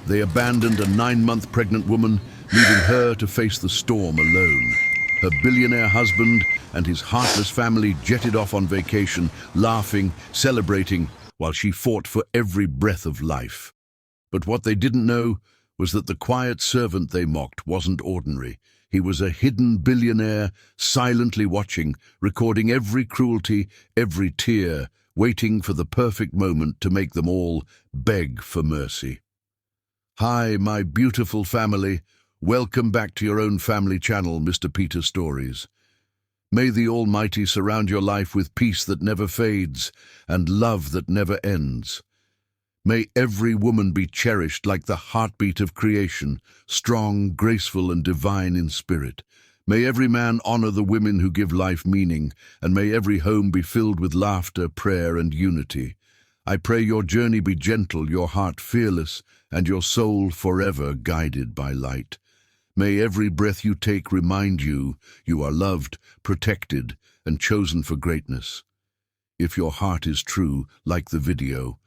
They abandoned a 9-month pregnant woman, leaving her to face the storm alone. Her billionaire husband and his heartless family jetted off on vacation, laughing, celebrating, while she fought for every breath of life. But what they didn't know was that the quiet servant they mocked wasn't ordinary. He was a hidden billionaire, silently watching, recording every cruelty, every tear, waiting for the perfect moment to make them all beg for mercy. Hi, my beautiful family. Welcome back to your own family channel, Mr. Peter Stories. May the Almighty surround your life with peace that never fades and love that never ends. May every woman be cherished like the heartbeat of creation, strong, graceful, and divine in spirit. May every man honor the women who give life meaning, and may every home be filled with laughter, prayer, and unity. I pray your journey be gentle, your heart fearless, and your soul forever guided by light. May every breath you take remind you you are loved, protected, and chosen for greatness. If your heart is true, like the video.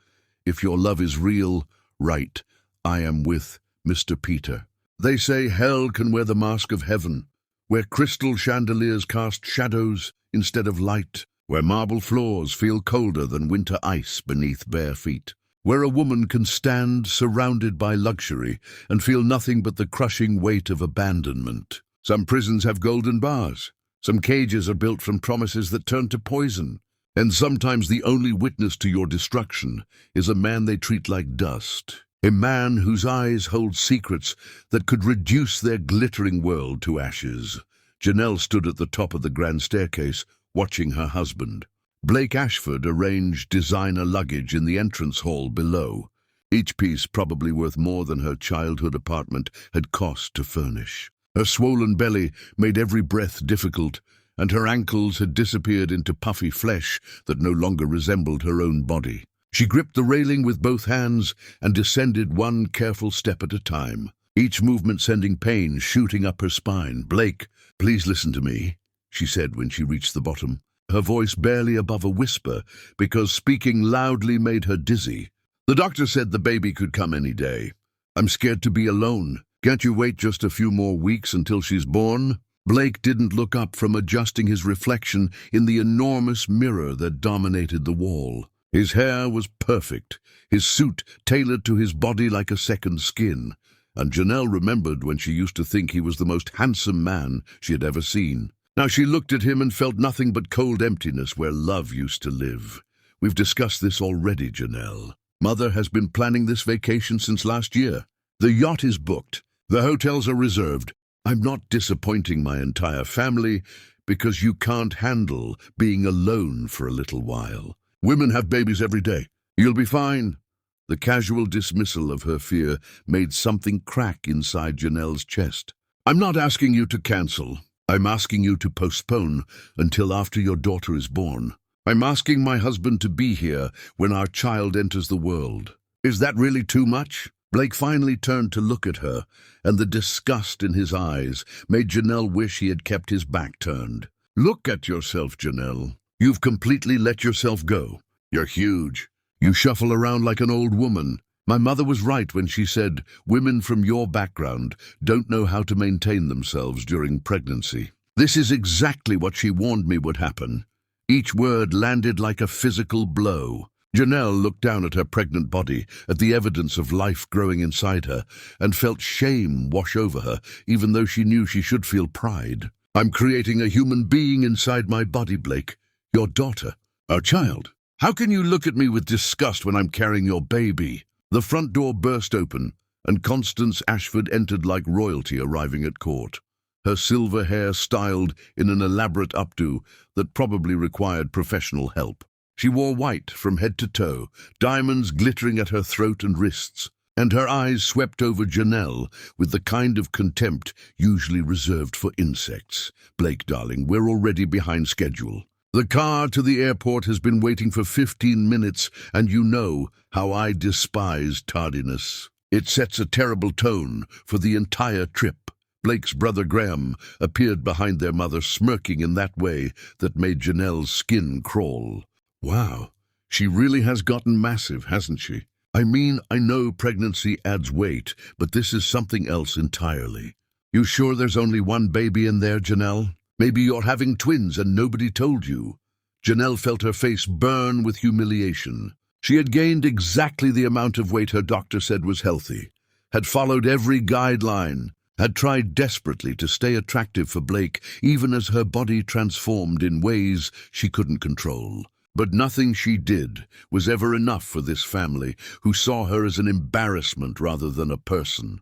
If your love is real, right, I am with Mr. Peter. They say hell can wear the mask of heaven, where crystal chandeliers cast shadows instead of light, where marble floors feel colder than winter ice beneath bare feet, where a woman can stand surrounded by luxury and feel nothing but the crushing weight of abandonment. Some prisons have golden bars. Some cages are built from promises that turn to poison. And sometimes the only witness to your destruction is a man they treat like dust. A man whose eyes hold secrets that could reduce their glittering world to ashes. Janelle stood at the top of the grand staircase, watching her husband. Blake Ashford arranged designer luggage in the entrance hall below, each piece probably worth more than her childhood apartment had cost to furnish. Her swollen belly made every breath difficult, and her ankles had disappeared into puffy flesh that no longer resembled her own body. She gripped the railing with both hands and descended one careful step at a time, each movement sending pain shooting up her spine. "Blake, please listen to me," she said when she reached the bottom, her voice barely above a whisper because speaking loudly made her dizzy. "The doctor said the baby could come any day. I'm scared to be alone. Can't you wait just a few more weeks until she's born?" Blake didn't look up from adjusting his reflection in the enormous mirror that dominated the wall. His hair was perfect, his suit tailored to his body like a second skin, and Janelle remembered when she used to think he was the most handsome man she had ever seen. Now she looked at him and felt nothing but cold emptiness where love used to live. "We've discussed this already, Janelle. Mother has been planning this vacation since last year. The yacht is booked. The hotels are reserved. I'm not disappointing my entire family because you can't handle being alone for a little while. Women have babies every day. You'll be fine." The casual dismissal of her fear made something crack inside Janelle's chest. "I'm not asking you to cancel. I'm asking you to postpone until after your daughter is born. I'm asking my husband to be here when our child enters the world. Is that really too much?" Blake finally turned to look at her, and the disgust in his eyes made Janelle wish he had kept his back turned. "Look at yourself, Janelle. You've completely let yourself go. You're huge. You shuffle around like an old woman. My mother was right when she said women from your background don't know how to maintain themselves during pregnancy. This is exactly what she warned me would happen." Each word landed like a physical blow. Janelle looked down at her pregnant body, at the evidence of life growing inside her, and felt shame wash over her, even though she knew she should feel pride. "I'm creating a human being inside my body, Blake. Your daughter. Our child. How can you look at me with disgust when I'm carrying your baby?" The front door burst open, and Constance Ashford entered like royalty arriving at court. Her silver hair styled in an elaborate updo that probably required professional help. She wore white from head to toe, diamonds glittering at her throat and wrists, and her eyes swept over Janelle with the kind of contempt usually reserved for insects. "Blake, darling, we're already behind schedule. The car to the airport has been waiting for 15 minutes, and you know how I despise tardiness. It sets a terrible tone for the entire trip." Blake's brother Graham appeared behind their mother, smirking in that way that made Janelle's skin crawl. "Wow, she really has gotten massive, hasn't she?" I mean, I know pregnancy adds weight, but this is something else entirely. You sure there's only one baby in there, Janelle? Maybe you're having twins and nobody told you. Janelle felt her face burn with humiliation. She had gained exactly the amount of weight her doctor said was healthy, had followed every guideline, had tried desperately to stay attractive for Blake, even as her body transformed in ways she couldn't control. But nothing she did was ever enough for this family, who saw her as an embarrassment rather than a person.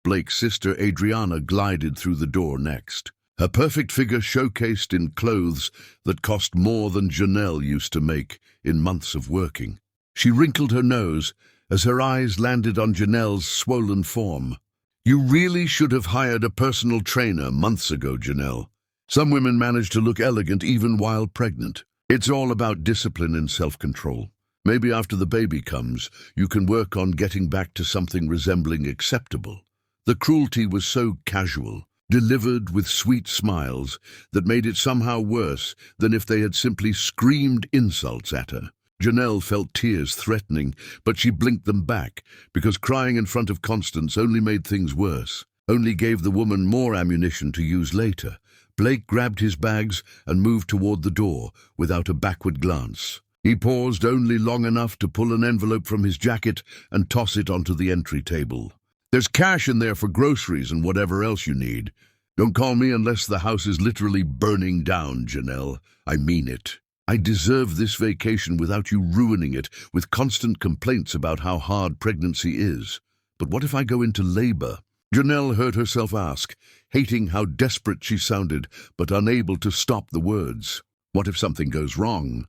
Blake's sister Adriana glided through the door next, her perfect figure showcased in clothes that cost more than Janelle used to make in months of working. She wrinkled her nose as her eyes landed on Janelle's swollen form. You really should have hired a personal trainer months ago, Janelle. Some women manage to look elegant even while pregnant. It's all about discipline and self-control. Maybe after the baby comes, you can work on getting back to something resembling acceptable. The cruelty was so casual, delivered with sweet smiles, that made it somehow worse than if they had simply screamed insults at her. Janelle felt tears threatening, but she blinked them back, because crying in front of Constance only made things worse, only gave the woman more ammunition to use later. Blake grabbed his bags and moved toward the door without a backward glance. He paused only long enough to pull an envelope from his jacket and toss it onto the entry table. There's cash in there for groceries and whatever else you need. Don't call me unless the house is literally burning down, Janelle. I mean it. I deserve this vacation without you ruining it with constant complaints about how hard pregnancy is. But what if I go into labor? Janelle heard herself ask, hating how desperate she sounded, but unable to stop the words. What if something goes wrong?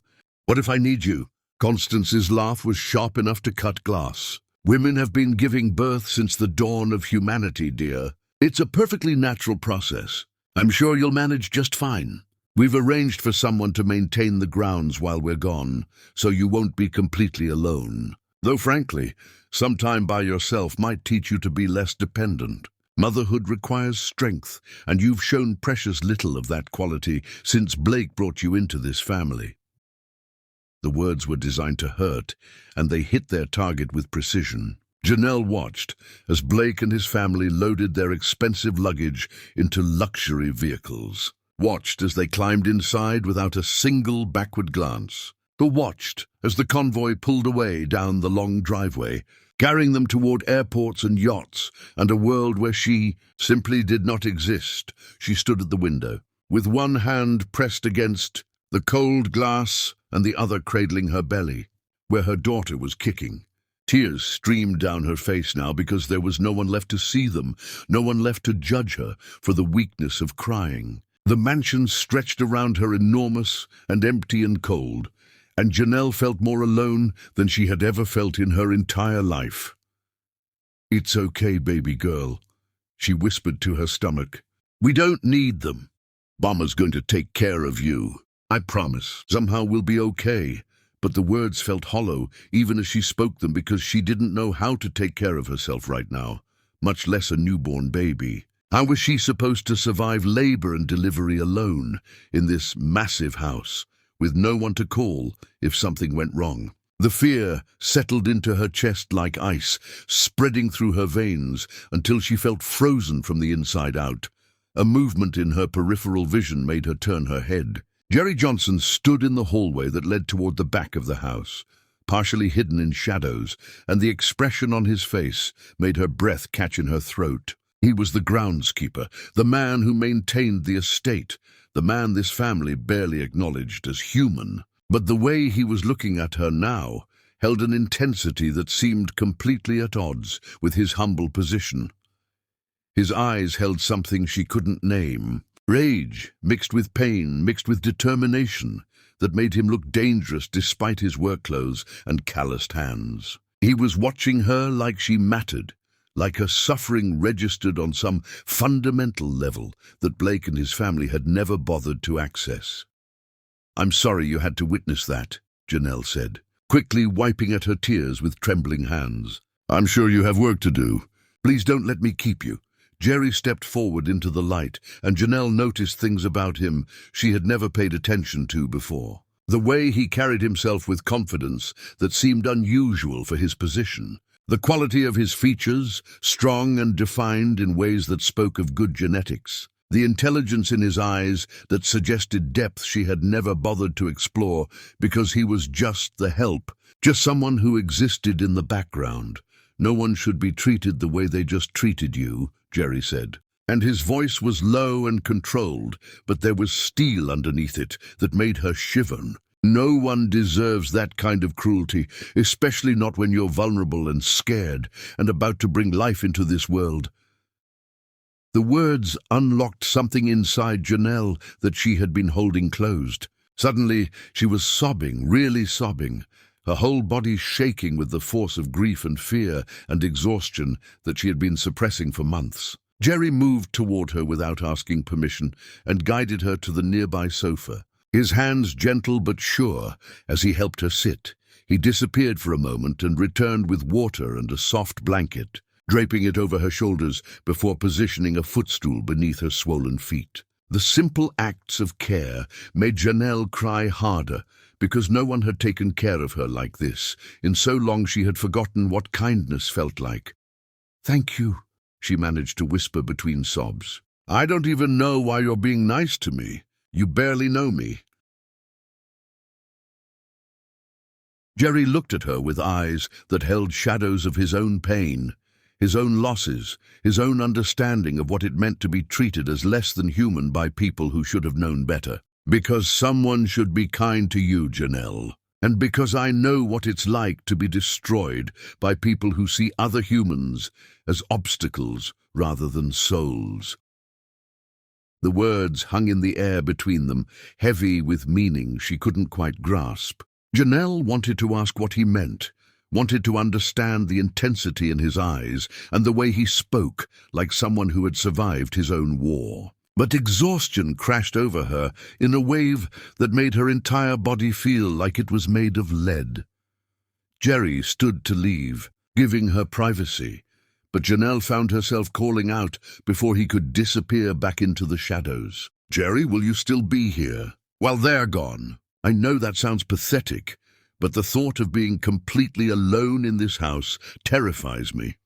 What if I need you? Constance's laugh was sharp enough to cut glass. Women have been giving birth since the dawn of humanity, dear. It's a perfectly natural process. I'm sure you'll manage just fine. We've arranged for someone to maintain the grounds while we're gone, so you won't be completely alone. Though frankly, some time by yourself might teach you to be less dependent. Motherhood requires strength, and you've shown precious little of that quality since Blake brought you into this family. The words were designed to hurt, and they hit their target with precision. Janelle watched as Blake and his family loaded their expensive luggage into luxury vehicles. Watched as they climbed inside without a single backward glance. Watched as the convoy pulled away down the long driveway, carrying them toward airports and yachts and a world where she simply did not exist. She stood at the window, with one hand pressed against the cold glass and the other cradling her belly, where her daughter was kicking. Tears streamed down her face now because there was no one left to see them, no one left to judge her for the weakness of crying. The mansion stretched around her enormous and empty and cold, and Janelle felt more alone than she had ever felt in her entire life. It's okay, baby girl, she whispered to her stomach. We don't need them. Mama's going to take care of you. I promise. Somehow we'll be okay. But the words felt hollow, even as she spoke them, because she didn't know how to take care of herself right now, much less a newborn baby. How was she supposed to survive labor and delivery alone in this massive house, with no one to call if something went wrong? The fear settled into her chest like ice, spreading through her veins until she felt frozen from the inside out. A movement in her peripheral vision made her turn her head. Jerry Johnson stood in the hallway that led toward the back of the house, partially hidden in shadows, and the expression on his face made her breath catch in her throat. He was the groundskeeper, the man who maintained the estate, the man this family barely acknowledged as human. But the way he was looking at her now held an intensity that seemed completely at odds with his humble position. His eyes held something she couldn't name. Rage, mixed with pain, mixed with determination, that made him look dangerous despite his work clothes and calloused hands. He was watching her like she mattered, like her suffering registered on some fundamental level that Blake and his family had never bothered to access. I'm sorry you had to witness that, Janelle said, quickly wiping at her tears with trembling hands. I'm sure you have work to do. Please don't let me keep you. Jerry stepped forward into the light, and Janelle noticed things about him she had never paid attention to before. The way he carried himself with confidence that seemed unusual for his position. The quality of his features, strong and defined in ways that spoke of good genetics. The intelligence in his eyes that suggested depth she had never bothered to explore because he was just the help, just someone who existed in the background. No one should be treated the way they just treated you, Jerry said. And his voice was low and controlled, but there was steel underneath it that made her shiver. No one deserves that kind of cruelty, especially not when you're vulnerable and scared and about to bring life into this world. The words unlocked something inside Janelle that she had been holding closed. Suddenly, she was sobbing, really sobbing, her whole body shaking with the force of grief and fear and exhaustion that she had been suppressing for months. Jerry moved toward her without asking permission and guided her to the nearby sofa. His hands gentle but sure as he helped her sit. He disappeared for a moment and returned with water and a soft blanket, draping it over her shoulders before positioning a footstool beneath her swollen feet. The simple acts of care made Janelle cry harder because no one had taken care of her like this. In so long she had forgotten what kindness felt like. "Thank you," she managed to whisper between sobs. "I don't even know why you're being nice to me. You barely know me." Jerry looked at her with eyes that held shadows of his own pain, his own losses, his own understanding of what it meant to be treated as less than human by people who should have known better. "Because someone should be kind to you, Janelle, and because I know what it's like to be destroyed by people who see other humans as obstacles rather than souls." The words hung in the air between them, heavy with meaning she couldn't quite grasp. Janelle wanted to ask what he meant, wanted to understand the intensity in his eyes and the way he spoke like someone who had survived his own war. But exhaustion crashed over her in a wave that made her entire body feel like it was made of lead. Jerry stood to leave, giving her privacy, but Janelle found herself calling out before he could disappear back into the shadows. "Jerry, will you still be here? Well, they're gone. I know that sounds pathetic, but the thought of being completely alone in this house terrifies me."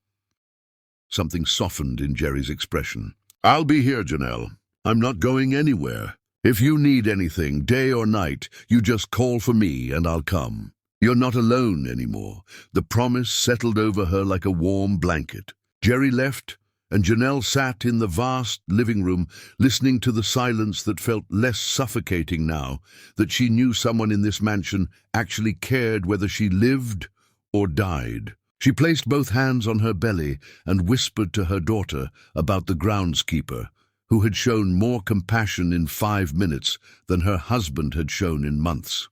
Something softened in Jerry's expression. "I'll be here, Janelle. I'm not going anywhere. If you need anything, day or night, you just call for me and I'll come. You're not alone anymore." The promise settled over her like a warm blanket. Jerry left, and Janelle sat in the vast living room, listening to the silence that felt less suffocating now that she knew someone in this mansion actually cared whether she lived or died. She placed both hands on her belly and whispered to her daughter about the groundskeeper, who had shown more compassion in 5 minutes than her husband had shown in months.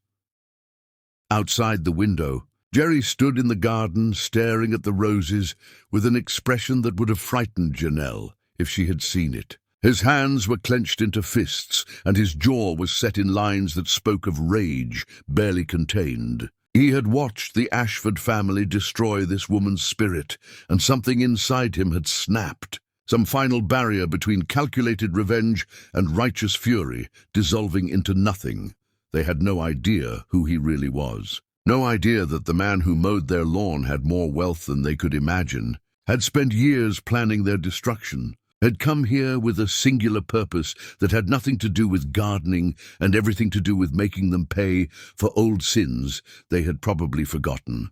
Outside the window, Jerry stood in the garden staring at the roses with an expression that would have frightened Janelle if she had seen it. His hands were clenched into fists, and his jaw was set in lines that spoke of rage barely contained. He had watched the Ashford family destroy this woman's spirit, and something inside him had snapped. Some final barrier between calculated revenge and righteous fury dissolving into nothing. They had no idea who he really was. No idea that the man who mowed their lawn had more wealth than they could imagine, had spent years planning their destruction, had come here with a singular purpose that had nothing to do with gardening and everything to do with making them pay for old sins they had probably forgotten.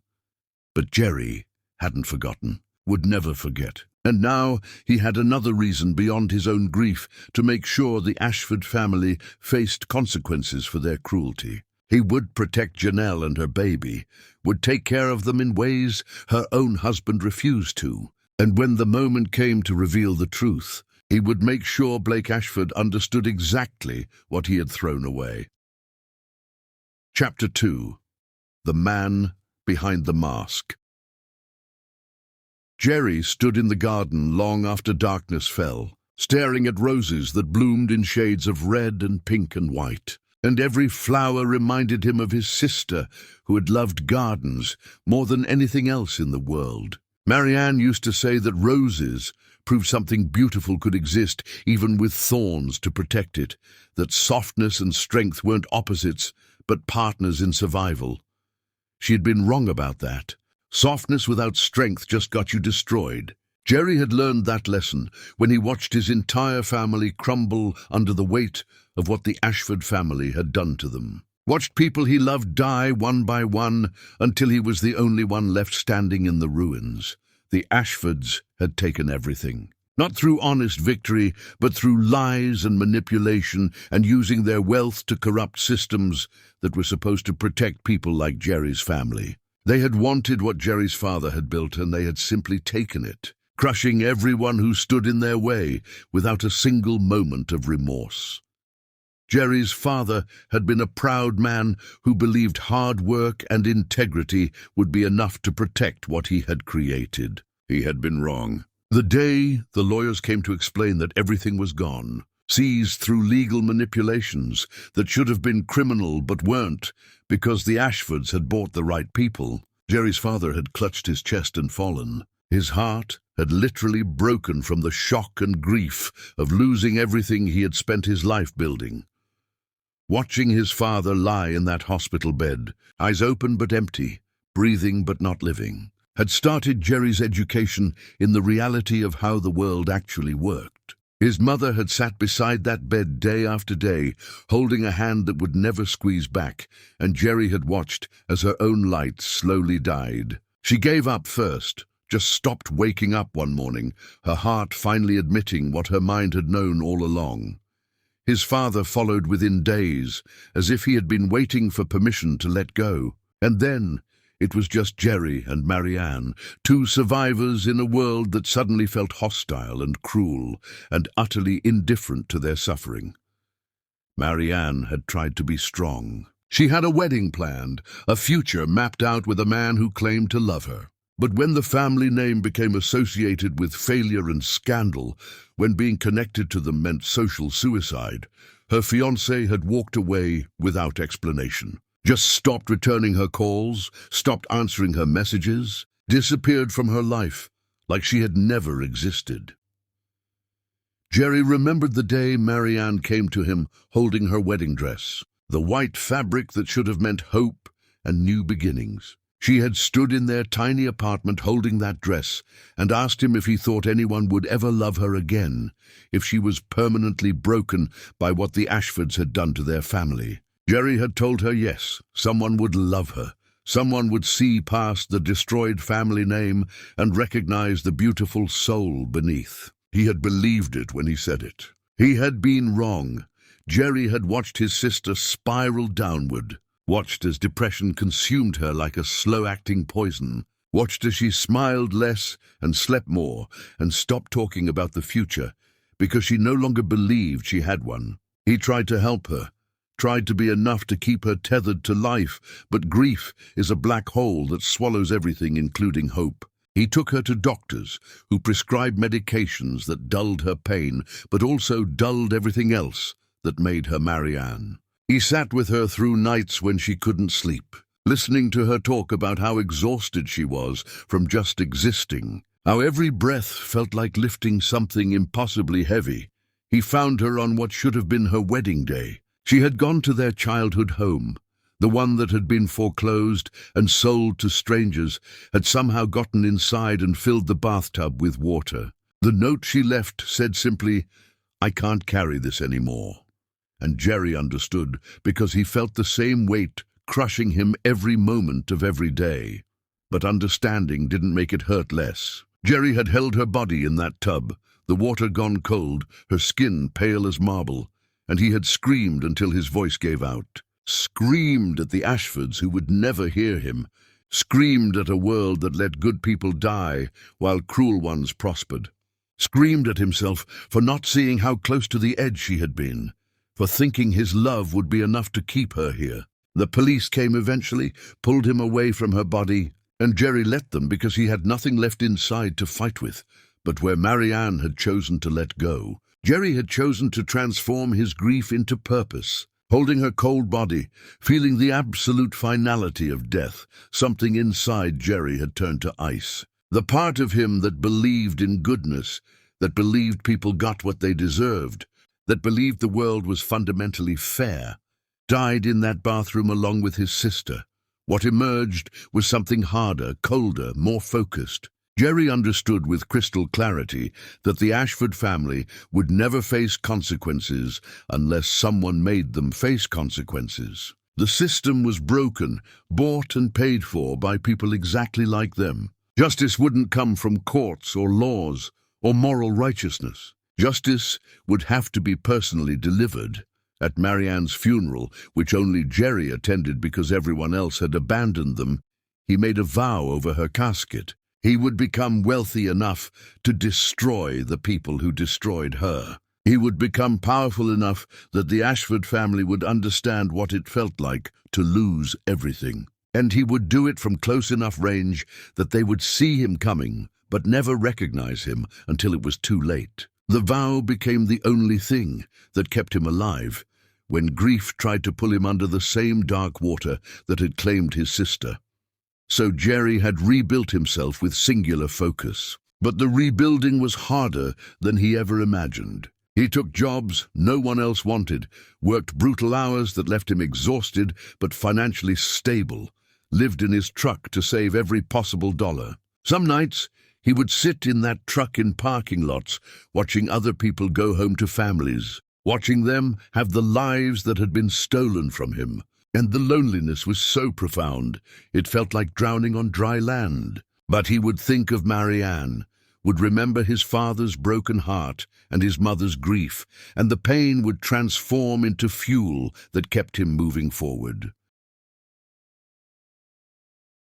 But Jerry hadn't forgotten, would never forget. And now he had another reason beyond his own grief to make sure the Ashford family faced consequences for their cruelty. He would protect Janelle and her baby, would take care of them in ways her own husband refused to. And when the moment came to reveal the truth, he would make sure Blake Ashford understood exactly what he had thrown away. Chapter 2. The Man Behind the Mask. Jerry stood in the garden long after darkness fell, staring at roses that bloomed in shades of red and pink and white. And every flower reminded him of his sister, who had loved gardens more than anything else in the world. Marianne used to say that roses proved something beautiful could exist even with thorns to protect it, that softness and strength weren't opposites but partners in survival. She had been wrong about that. Softness without strength just got you destroyed. Jerry had learned that lesson when he watched his entire family crumble under the weight of what the Ashford family had done to them. Watched people he loved die one by one until he was the only one left standing in the ruins. The Ashfords had taken everything. Not through honest victory, but through lies and manipulation and using their wealth to corrupt systems that were supposed to protect people like Jerry's family. They had wanted what Jerry's father had built, and they had simply taken it, crushing everyone who stood in their way without a single moment of remorse. Jerry's father had been a proud man who believed hard work and integrity would be enough to protect what he had created. He had been wrong. The day the lawyers came to explain that everything was gone, seized through legal manipulations that should have been criminal but weren't because the Ashfords had bought the right people, Jerry's father had clutched his chest and fallen. His heart had literally broken from the shock and grief of losing everything he had spent his life building. Watching his father lie in that hospital bed, eyes open but empty, breathing but not living, had started Jerry's education in the reality of how the world actually worked. His mother had sat beside that bed day after day, holding a hand that would never squeeze back, and Jerry had watched as her own light slowly died. She gave up first, just stopped waking up one morning, her heart finally admitting what her mind had known all along. His father followed within days, as if he had been waiting for permission to let go. And then it was just Jerry and Marianne, two survivors in a world that suddenly felt hostile and cruel and utterly indifferent to their suffering. Marianne had tried to be strong. She had a wedding planned, a future mapped out with a man who claimed to love her. But when the family name became associated with failure and scandal, when being connected to them meant social suicide, her fiancé had walked away without explanation. Just stopped returning her calls, stopped answering her messages, disappeared from her life like she had never existed. Jerry remembered the day Marianne came to him holding her wedding dress, the white fabric that should have meant hope and new beginnings. She had stood in their tiny apartment holding that dress and asked him if he thought anyone would ever love her again, if she was permanently broken by what the Ashfords had done to their family. Jerry had told her yes, someone would love her. Someone would see past the destroyed family name and recognize the beautiful soul beneath. He had believed it when he said it. He had been wrong. Jerry had watched his sister spiral downward, watched as depression consumed her like a slow-acting poison, watched as she smiled less and slept more and stopped talking about the future because she no longer believed she had one. He tried to help her, tried to be enough to keep her tethered to life, but grief is a black hole that swallows everything, including hope. He took her to doctors who prescribed medications that dulled her pain, but also dulled everything else that made her Marianne. He sat with her through nights when she couldn't sleep, listening to her talk about how exhausted she was from just existing, how every breath felt like lifting something impossibly heavy. He found her on what should have been her wedding day. She had gone to their childhood home. The one that had been foreclosed and sold to strangers had somehow gotten inside and filled the bathtub with water. The note she left said simply, "I can't carry this anymore." And Jerry understood because he felt the same weight crushing him every moment of every day. But understanding didn't make it hurt less. Jerry had held her body in that tub, the water gone cold, her skin pale as marble, and he had screamed until his voice gave out. Screamed at the Ashfords who would never hear him. Screamed at a world that let good people die while cruel ones prospered. Screamed at himself for not seeing how close to the edge she had been, for thinking his love would be enough to keep her here. The police came eventually, pulled him away from her body, and Jerry let them because he had nothing left inside to fight with. But where Marianne had chosen to let go, Jerry had chosen to transform his grief into purpose. Holding her cold body, feeling the absolute finality of death, something inside Jerry had turned to ice. The part of him that believed in goodness, that believed people got what they deserved, that believed the world was fundamentally fair, died in that bathroom along with his sister. What emerged was something harder, colder, more focused. Jerry understood with crystal clarity that the Ashford family would never face consequences unless someone made them face consequences. The system was broken, bought and paid for by people exactly like them. Justice wouldn't come from courts or laws or moral righteousness. Justice would have to be personally delivered. At Marianne's funeral, which only Jerry attended because everyone else had abandoned them, he made a vow over her casket. He would become wealthy enough to destroy the people who destroyed her. He would become powerful enough that the Ashford family would understand what it felt like to lose everything. And he would do it from close enough range that they would see him coming, but never recognize him until it was too late. The vow became the only thing that kept him alive when grief tried to pull him under the same dark water that had claimed his sister. So Jerry had rebuilt himself with singular focus. But the rebuilding was harder than he ever imagined. He took jobs no one else wanted, worked brutal hours that left him exhausted but financially stable, lived in his truck to save every possible dollar. Some nights, he would sit in that truck in parking lots, watching other people go home to families, watching them have the lives that had been stolen from him. And the loneliness was so profound, it felt like drowning on dry land. But he would think of Marianne, would remember his father's broken heart and his mother's grief, and the pain would transform into fuel that kept him moving forward.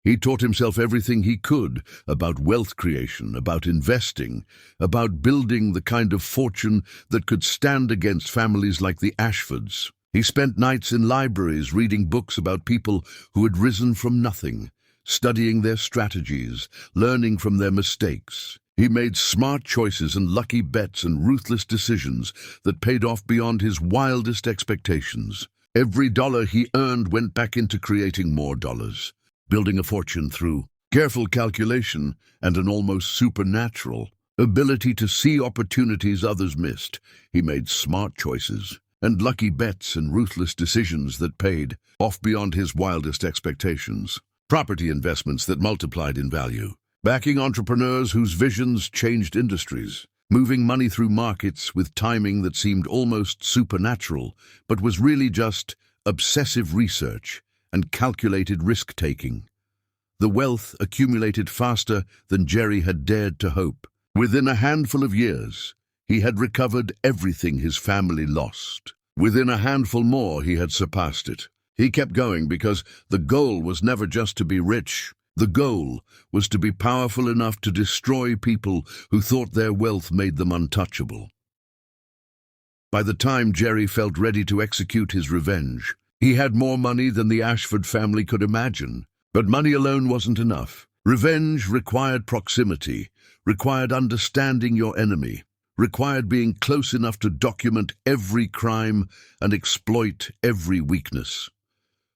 He taught himself everything he could about wealth creation, about investing, about building the kind of fortune that could stand against families like the Ashfords. He spent nights in libraries reading books about people who had risen from nothing, studying their strategies, learning from their mistakes. He made smart choices and lucky bets and ruthless decisions that paid off beyond his wildest expectations. Every dollar he earned went back into creating more dollars, building a fortune through careful calculation and an almost supernatural ability to see opportunities others missed. He made smart choices and lucky bets and ruthless decisions that paid off beyond his wildest expectations. Property investments that multiplied in value, backing entrepreneurs whose visions changed industries, moving money through markets with timing that seemed almost supernatural, but was really just obsessive research and calculated risk-taking. The wealth accumulated faster than Jerry had dared to hope. Within a handful of years, he had recovered everything his family lost. Within a handful more, he had surpassed it. He kept going because the goal was never just to be rich. The goal was to be powerful enough to destroy people who thought their wealth made them untouchable. By the time Jerry felt ready to execute his revenge, he had more money than the Ashford family could imagine. But money alone wasn't enough. Revenge required proximity, required understanding your enemy, required being close enough to document every crime and exploit every weakness.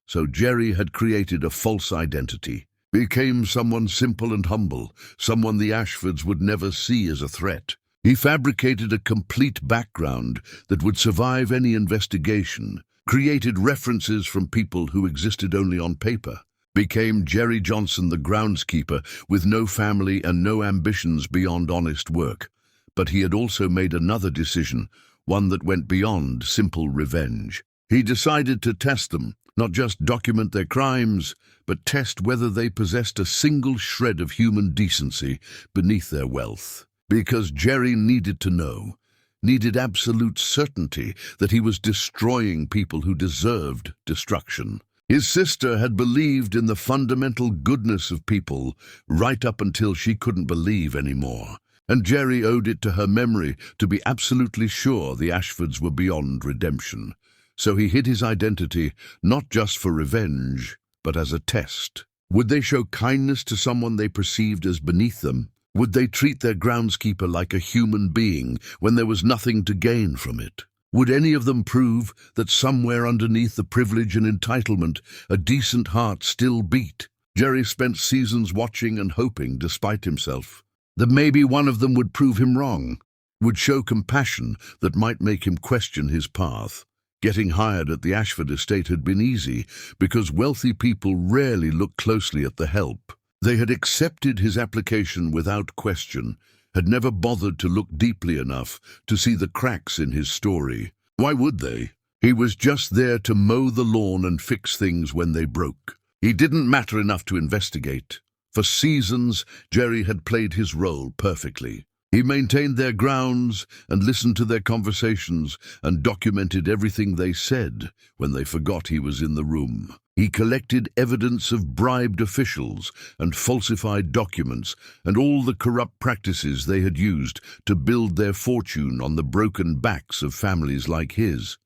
So Jerry had created a false identity, became someone simple and humble, someone the Ashfords would never see as a threat. He fabricated a complete background that would survive any investigation, created references from people who existed only on paper, became Jerry Johnson, the groundskeeper, with no family and no ambitions beyond honest work. But he had also made another decision, one that went beyond simple revenge. He decided to test them, not just document their crimes, but test whether they possessed a single shred of human decency beneath their wealth. Because Jerry needed to know, needed absolute certainty that he was destroying people who deserved destruction. His sister had believed in the fundamental goodness of people right up until she couldn't believe anymore. And Jerry owed it to her memory to be absolutely sure the Ashfords were beyond redemption. So he hid his identity, not just for revenge, but as a test. Would they show kindness to someone they perceived as beneath them? Would they treat their groundskeeper like a human being when there was nothing to gain from it? Would any of them prove that somewhere underneath the privilege and entitlement, a decent heart still beat? Jerry spent seasons watching and hoping, despite himself, that maybe one of them would prove him wrong, would show compassion that might make him question his path. Getting hired at the Ashford estate had been easy because wealthy people rarely look closely at the help. They had accepted his application without question, had never bothered to look deeply enough to see the cracks in his story. Why would they? He was just there to mow the lawn and fix things when they broke. He didn't matter enough to investigate. For seasons, Jerry had played his role perfectly. He maintained their grounds and listened to their conversations and documented everything they said when they forgot he was in the room. He collected evidence of bribed officials and falsified documents and all the corrupt practices they had used to build their fortune on the broken backs of families like his.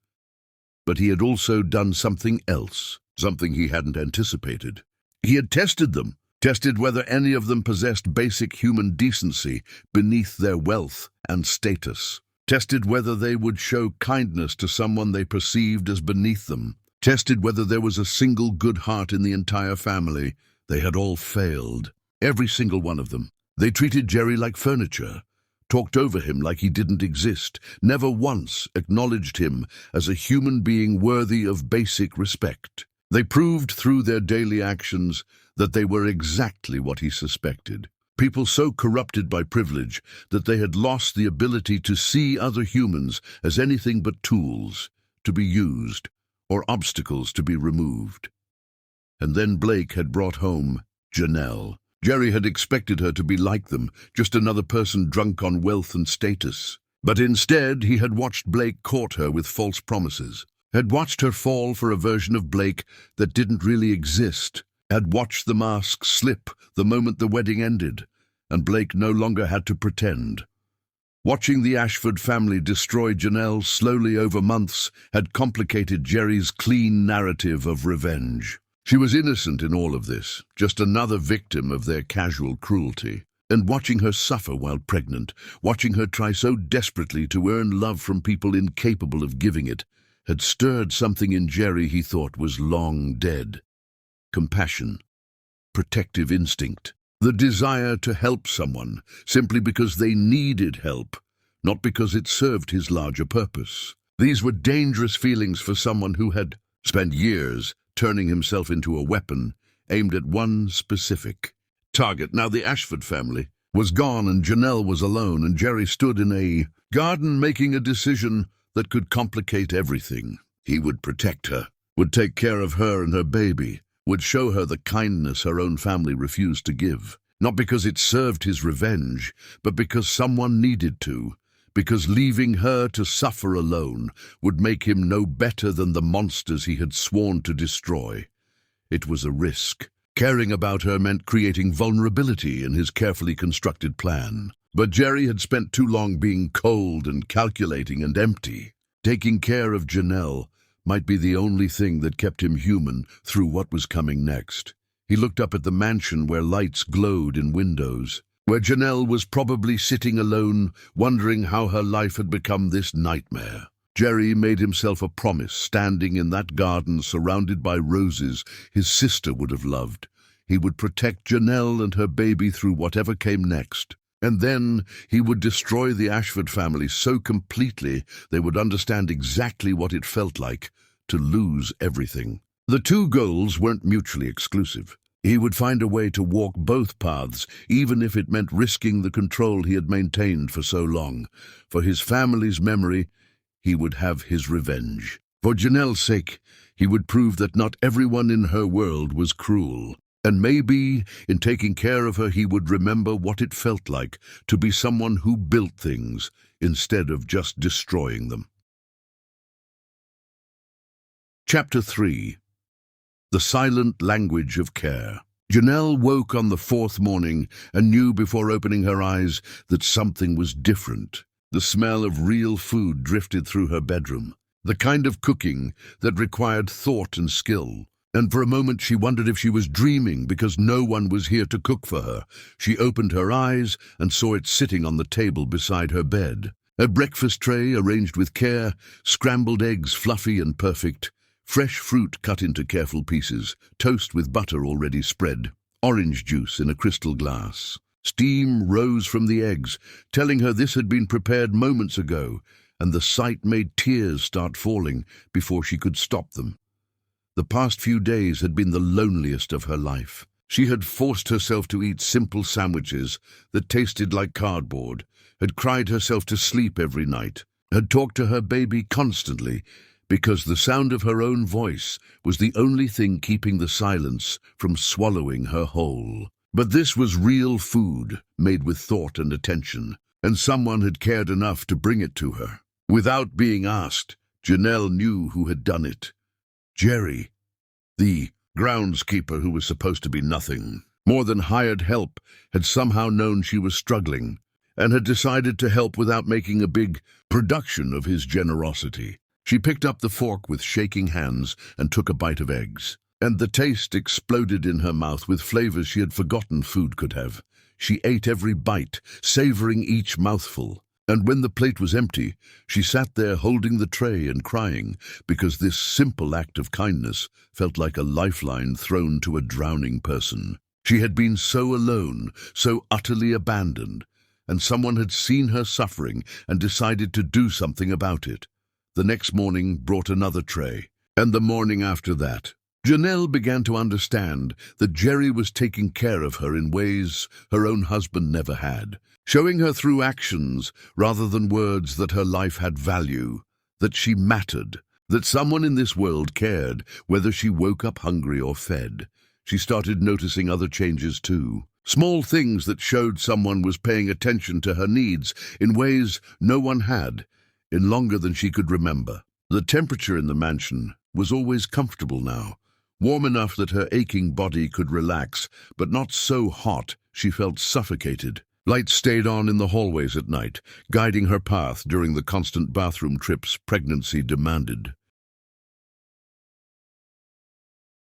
But he had also done something else, something he hadn't anticipated. He had tested them. Tested whether any of them possessed basic human decency beneath their wealth and status. Tested whether they would show kindness to someone they perceived as beneath them. Tested whether there was a single good heart in the entire family. They had all failed. Every single one of them. They treated Jerry like furniture, talked over him like he didn't exist, never once acknowledged him as a human being worthy of basic respect. They proved through their daily actions that they were exactly what he suspected. People so corrupted by privilege that they had lost the ability to see other humans as anything but tools to be used or obstacles to be removed. And then Blake had brought home Janelle. Jerry had expected her to be like them, just another person drunk on wealth and status. But instead, he had watched Blake court her with false promises, had watched her fall for a version of Blake that didn't really exist, had watched the mask slip the moment the wedding ended, and Blake no longer had to pretend. Watching the Ashford family destroy Janelle slowly over months had complicated Jerry's clean narrative of revenge. She was innocent in all of this, just another victim of their casual cruelty. And watching her suffer while pregnant, watching her try so desperately to earn love from people incapable of giving it, had stirred something in Jerry he thought was long dead. Compassion, protective instinct, the desire to help someone simply because they needed help, not because it served his larger purpose. These were dangerous feelings for someone who had spent years turning himself into a weapon aimed at one specific target. Now the Ashford family was gone and Janelle was alone, and Jerry stood in a garden making a decision that could complicate everything. He would protect her, would take care of her and her baby, would show her the kindness her own family refused to give, not because it served his revenge, but because someone needed to, because leaving her to suffer alone would make him no better than the monsters he had sworn to destroy. It was a risk. Caring about her meant creating vulnerability in his carefully constructed plan. But Jerry had spent too long being cold and calculating and empty. Taking care of Janelle might be the only thing that kept him human through what was coming next. He looked up at the mansion where lights glowed in windows, where Janelle was probably sitting alone, wondering how her life had become this nightmare. Jerry made himself a promise, standing in that garden surrounded by roses his sister would have loved. He would protect Janelle and her baby through whatever came next. And then he would destroy the Ashford family so completely they would understand exactly what it felt like to lose everything. The two goals weren't mutually exclusive. He would find a way to walk both paths, even if it meant risking the control he had maintained for so long. For his family's memory, he would have his revenge. For Janelle's sake, he would prove that not everyone in her world was cruel. And maybe, in taking care of her, he would remember what it felt like to be someone who built things instead of just destroying them. Chapter 3. The Silent Language of Care. Janelle woke on the fourth morning and knew before opening her eyes that something was different. The smell of real food drifted through her bedroom, the kind of cooking that required thought and skill. And for a moment she wondered if she was dreaming because no one was here to cook for her. She opened her eyes and saw it sitting on the table beside her bed. A breakfast tray arranged with care, scrambled eggs fluffy and perfect, fresh fruit cut into careful pieces, toast with butter already spread. orange juice in a crystal glass. Steam rose from the eggs, telling her this had been prepared moments ago, and the sight made tears start falling before she could stop them. The past few days had been the loneliest of her life. She had forced herself to eat simple sandwiches that tasted like cardboard, had cried herself to sleep every night, had talked to her baby constantly, because the sound of her own voice was the only thing keeping the silence from swallowing her whole. But this was real food, made with thought and attention, and someone had cared enough to bring it to her. Without being asked, Janelle knew who had done it. Jerry, the groundskeeper who was supposed to be nothing, more than hired help, had somehow known she was struggling, and had decided to help without making a big production of his generosity. She picked up the fork with shaking hands and took a bite of eggs, and the taste exploded in her mouth with flavors she had forgotten food could have. She ate every bite, savoring each mouthful, and when the plate was empty, she sat there holding the tray and crying, because this simple act of kindness felt like a lifeline thrown to a drowning person. She had been so alone, so utterly abandoned, and someone had seen her suffering and decided to do something about it. The next morning brought another tray, and the morning after that. Janelle began to understand that Jerry was taking care of her in ways her own husband never had, showing her through actions rather than words that her life had value, that she mattered, that someone in this world cared whether she woke up hungry or fed. She started noticing other changes too. Small things that showed someone was paying attention to her needs in ways no one had, in longer than she could remember. The temperature in the mansion was always comfortable now, warm enough that her aching body could relax, but not so hot she felt suffocated. Lights stayed on in the hallways at night, guiding her path during the constant bathroom trips pregnancy demanded.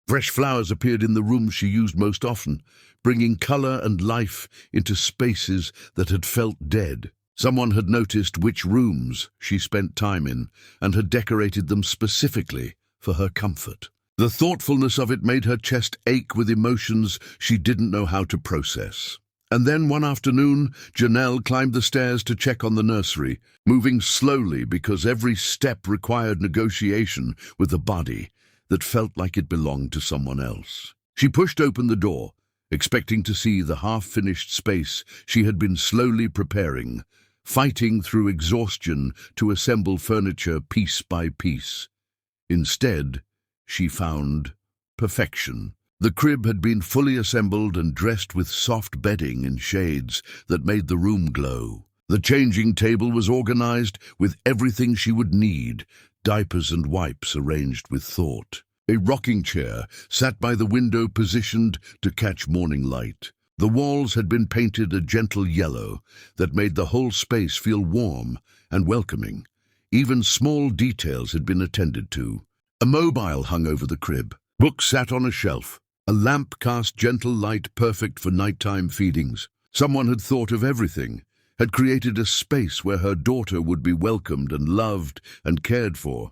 Fresh flowers appeared in the rooms she used most often, bringing color and life into spaces that had felt dead. Someone had noticed which rooms she spent time in and had decorated them specifically for her comfort. The thoughtfulness of it made her chest ache with emotions she didn't know how to process. And then one afternoon, Janelle climbed the stairs to check on the nursery, moving slowly because every step required negotiation with the body that felt like it belonged to someone else. She pushed open the door, expecting to see the half-finished space she had been slowly preparing, fighting through exhaustion to assemble furniture piece by piece. Instead, she found perfection. The crib had been fully assembled and dressed with soft bedding and shades that made the room glow. The changing table was organized with everything she would need, diapers and wipes arranged with thought. A rocking chair sat by the window positioned to catch morning light. The walls had been painted a gentle yellow that made the whole space feel warm and welcoming. Even small details had been attended to. A mobile hung over the crib. Books sat on a shelf. A lamp cast gentle light perfect for nighttime feedings. Someone had thought of everything, had created a space where her daughter would be welcomed and loved and cared for.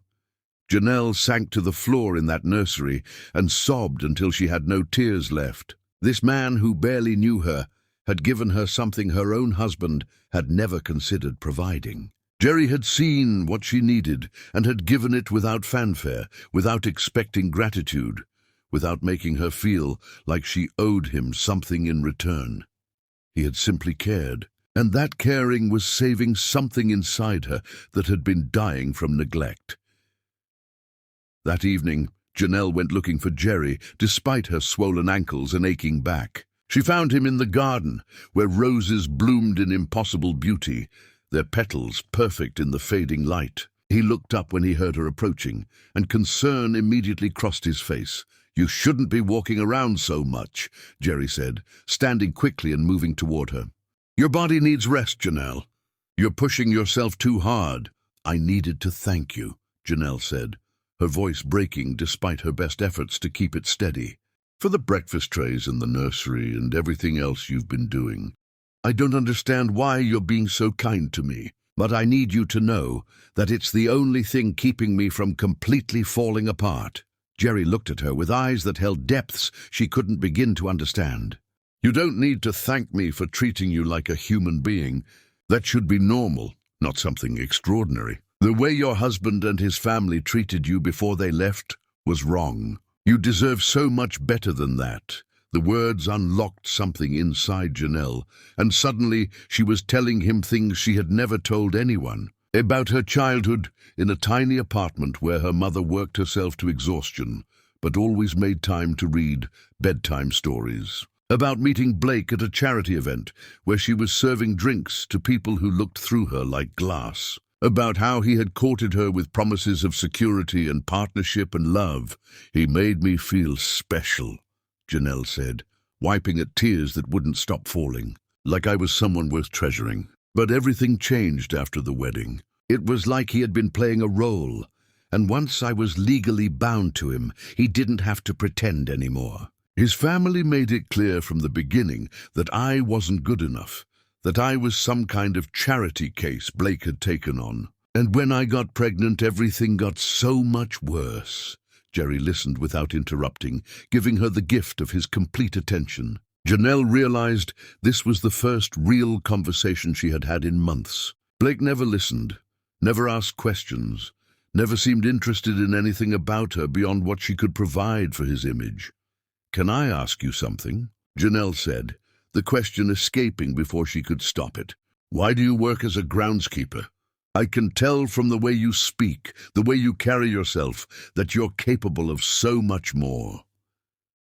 Janelle sank to the floor in that nursery and sobbed until she had no tears left. This man who barely knew her had given her something her own husband had never considered providing. Jerry had seen what she needed and had given it without fanfare, without expecting gratitude, without making her feel like she owed him something in return. He had simply cared, and that caring was saving something inside her that had been dying from neglect. That evening, Janelle went looking for Jerry, despite her swollen ankles and aching back. She found him in the garden, where roses bloomed in impossible beauty, their petals perfect in the fading light. He looked up when he heard her approaching, and concern immediately crossed his face. "You shouldn't be walking around so much," Jerry said, standing quickly and moving toward her. "Your body needs rest, Janelle. You're pushing yourself too hard." "I needed to thank you," Janelle said, her voice breaking despite her best efforts to keep it steady, "for the breakfast trays in the nursery and everything else you've been doing. I don't understand why you're being so kind to me, but I need you to know that it's the only thing keeping me from completely falling apart." Jerry looked at her with eyes that held depths she couldn't begin to understand. "You don't need to thank me for treating you like a human being. That should be normal, not something extraordinary. The way your husband and his family treated you before they left was wrong. You deserve so much better than that." The words unlocked something inside Janelle, and suddenly she was telling him things she had never told anyone. About her childhood in a tiny apartment where her mother worked herself to exhaustion, but always made time to read bedtime stories. About meeting Blake at a charity event where she was serving drinks to people who looked through her like glass. About how he had courted her with promises of security and partnership and love. "He made me feel special," Janelle said, wiping at tears that wouldn't stop falling, "like I was someone worth treasuring." But everything changed after the wedding. It was like he had been playing a role, and once I was legally bound to him, he didn't have to pretend anymore. His family made it clear from the beginning that I wasn't good enough, that I was some kind of charity case Blake had taken on. And when I got pregnant, everything got so much worse. Jerry listened without interrupting, giving her the gift of his complete attention. Janelle realized this was the first real conversation she had had in months. Blake never listened, never asked questions, never seemed interested in anything about her beyond what she could provide for his image. "Can I ask you something?" Janelle said, the question escaping before she could stop it. "Why do you work as a groundskeeper? I can tell from the way you speak, the way you carry yourself, that you're capable of so much more."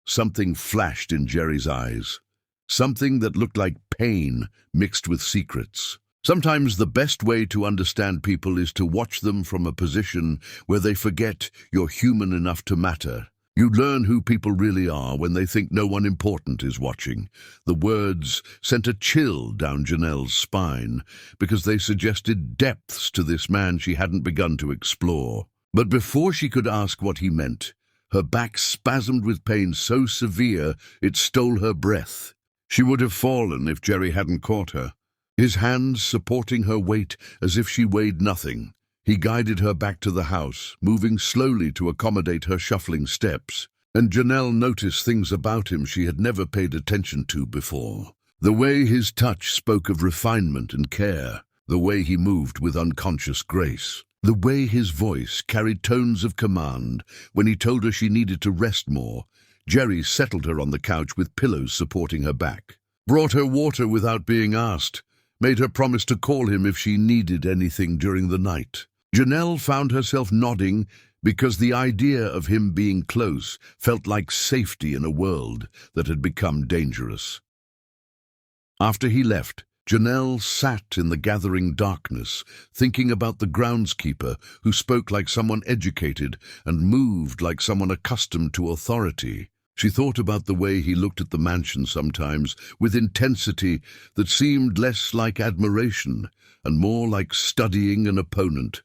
Something flashed in Jerry's eyes, something that looked like pain mixed with secrets. Sometimes the best way to understand people is to watch them from a position where they forget you're human enough to matter. You learn who people really are when they think no one important is watching. The words sent a chill down Janelle's spine because they suggested depths to this man she hadn't begun to explore. But before she could ask what he meant, her back spasmed with pain so severe it stole her breath. She would have fallen if Jerry hadn't caught her, his hands supporting her weight as if she weighed nothing. He guided her back to the house, moving slowly to accommodate her shuffling steps, and Janelle noticed things about him she had never paid attention to before. The way his touch spoke of refinement and care, the way he moved with unconscious grace, the way his voice carried tones of command when he told her she needed to rest more. Jerry settled her on the couch with pillows supporting her back, brought her water without being asked, made her promise to call him if she needed anything during the night. Janelle found herself nodding because the idea of him being close felt like safety in a world that had become dangerous. After he left, Janelle sat in the gathering darkness, thinking about the groundskeeper who spoke like someone educated and moved like someone accustomed to authority. She thought about the way he looked at the mansion sometimes, with intensity that seemed less like admiration and more like studying an opponent.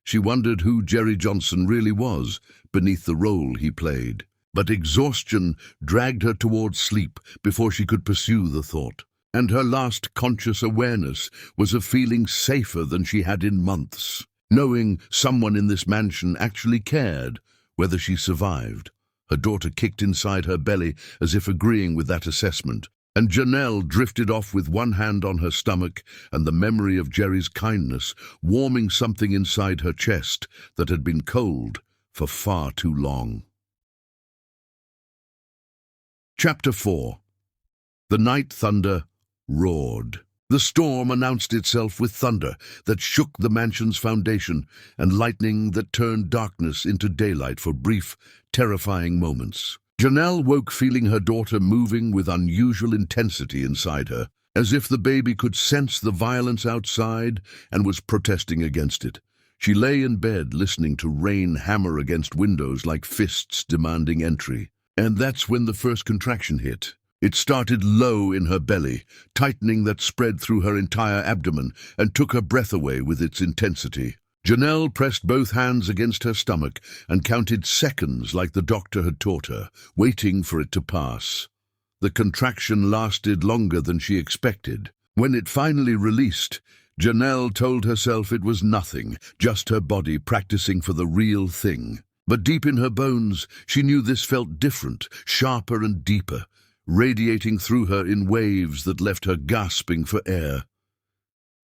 She wondered who Jerry Johnson really was beneath the role he played. But exhaustion dragged her towards sleep before she could pursue the thought. And her last conscious awareness was of feeling safer than she had in months, knowing someone in this mansion actually cared whether she survived. Her daughter kicked inside her belly as if agreeing with that assessment, and Janelle drifted off with one hand on her stomach and the memory of Jerry's kindness warming something inside her chest that had been cold for far too long. Chapter 4. The night thunder roared. The storm announced itself with thunder that shook the mansion's foundation and lightning that turned darkness into daylight for brief, terrifying moments. Janelle woke feeling her daughter moving with unusual intensity inside her, as if the baby could sense the violence outside and was protesting against it. She lay in bed listening to rain hammer against windows like fists demanding entry. And that's when the first contraction hit. It started low in her belly, tightening that spread through her entire abdomen and took her breath away with its intensity. Janelle pressed both hands against her stomach and counted seconds like the doctor had taught her, waiting for it to pass. The contraction lasted longer than she expected. When it finally released, Janelle told herself it was nothing, just her body practicing for the real thing. But deep in her bones, she knew this felt different, sharper and deeper, radiating through her in waves that left her gasping for air.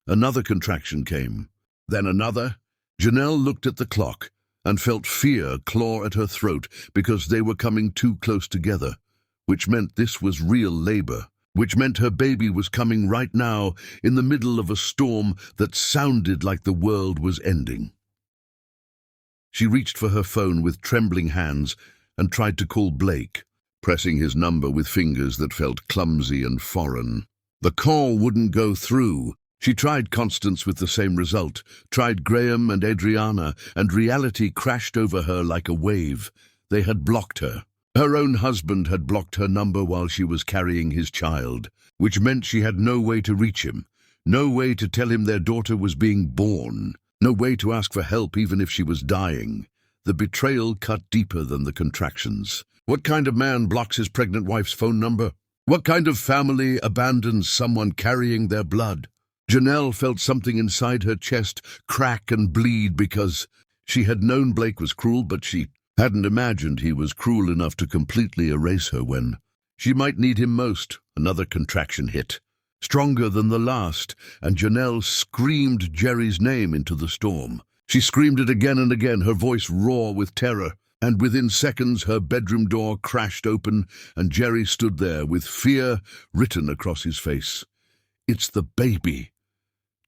Another contraction came, then another. Janelle looked at the clock and felt fear claw at her throat because they were coming too close together, which meant this was real labor, which meant her baby was coming right now in the middle of a storm that sounded like the world was ending. She reached for her phone with trembling hands and tried to call Blake, pressing his number with fingers that felt clumsy and foreign. The call wouldn't go through. She tried Constance with the same result, tried Graham and Adriana, and reality crashed over her like a wave. They had blocked her. Her own husband had blocked her number while she was carrying his child, which meant she had no way to reach him, no way to tell him their daughter was being born, no way to ask for help even if she was dying. The betrayal cut deeper than the contractions. What kind of man blocks his pregnant wife's phone number? What kind of family abandons someone carrying their blood? Janelle felt something inside her chest crack and bleed because she had known Blake was cruel, but she hadn't imagined he was cruel enough to completely erase her when she might need him most. Another contraction hit, stronger than the last, and Janelle screamed Jerry's name into the storm. She screamed it again and again, her voice raw with terror, and within seconds her bedroom door crashed open and Jerry stood there with fear written across his face. "It's the baby."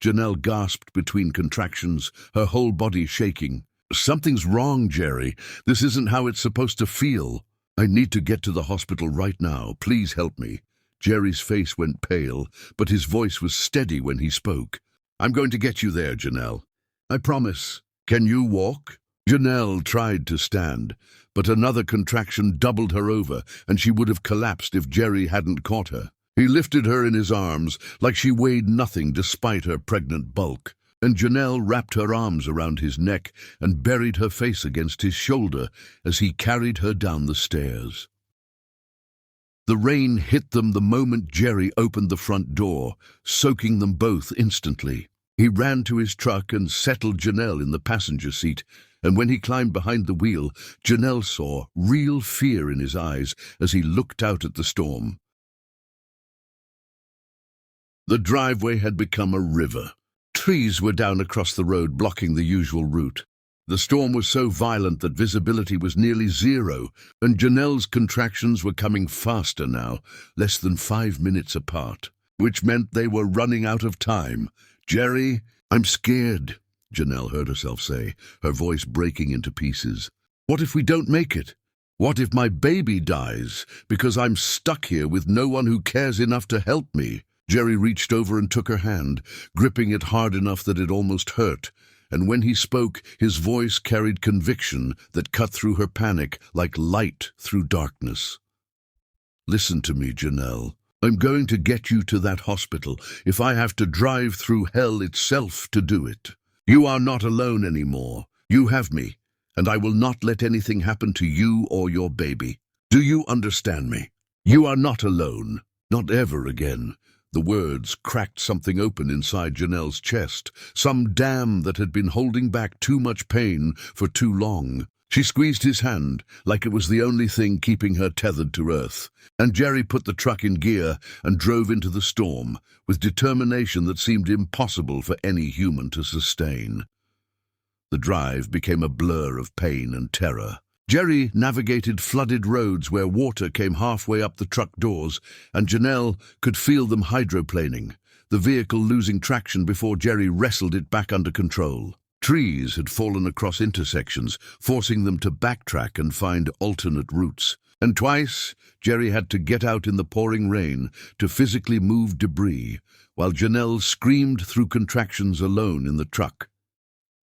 Janelle gasped between contractions, her whole body shaking. "Something's wrong, Jerry. This isn't how it's supposed to feel. I need to get to the hospital right now. Please help me." Jerry's face went pale, but his voice was steady when he spoke. "I'm going to get you there, Janelle. I promise. Can you walk?" Janelle tried to stand, but another contraction doubled her over, and she would have collapsed if Jerry hadn't caught her. He lifted her in his arms like she weighed nothing despite her pregnant bulk, and Janelle wrapped her arms around his neck and buried her face against his shoulder as he carried her down the stairs. The rain hit them the moment Jerry opened the front door, soaking them both instantly. He ran to his truck and settled Janelle in the passenger seat, and when he climbed behind the wheel, Janelle saw real fear in his eyes as he looked out at the storm. The driveway had become a river. Trees were down across the road, blocking the usual route. The storm was so violent that visibility was nearly zero, and Janelle's contractions were coming faster now, less than 5 minutes apart, which meant they were running out of time. "Jerry, I'm scared," Janelle heard herself say, her voice breaking into pieces. "What if we don't make it? What if my baby dies because I'm stuck here with no one who cares enough to help me?" Jerry reached over and took her hand, gripping it hard enough that it almost hurt, and when he spoke, his voice carried conviction that cut through her panic like light through darkness. "Listen to me, Janelle. I'm going to get you to that hospital if I have to drive through hell itself to do it. You are not alone anymore. You have me, and I will not let anything happen to you or your baby. Do you understand me? You are not alone. Not ever again." The words cracked something open inside Janelle's chest, some dam that had been holding back too much pain for too long. She squeezed his hand like it was the only thing keeping her tethered to earth, and Jerry put the truck in gear and drove into the storm with determination that seemed impossible for any human to sustain. The drive became a blur of pain and terror. Jerry navigated flooded roads where water came halfway up the truck doors, and Janelle could feel them hydroplaning, the vehicle losing traction before Jerry wrestled it back under control. Trees had fallen across intersections, forcing them to backtrack and find alternate routes. And twice, Jerry had to get out in the pouring rain to physically move debris, while Janelle screamed through contractions alone in the truck.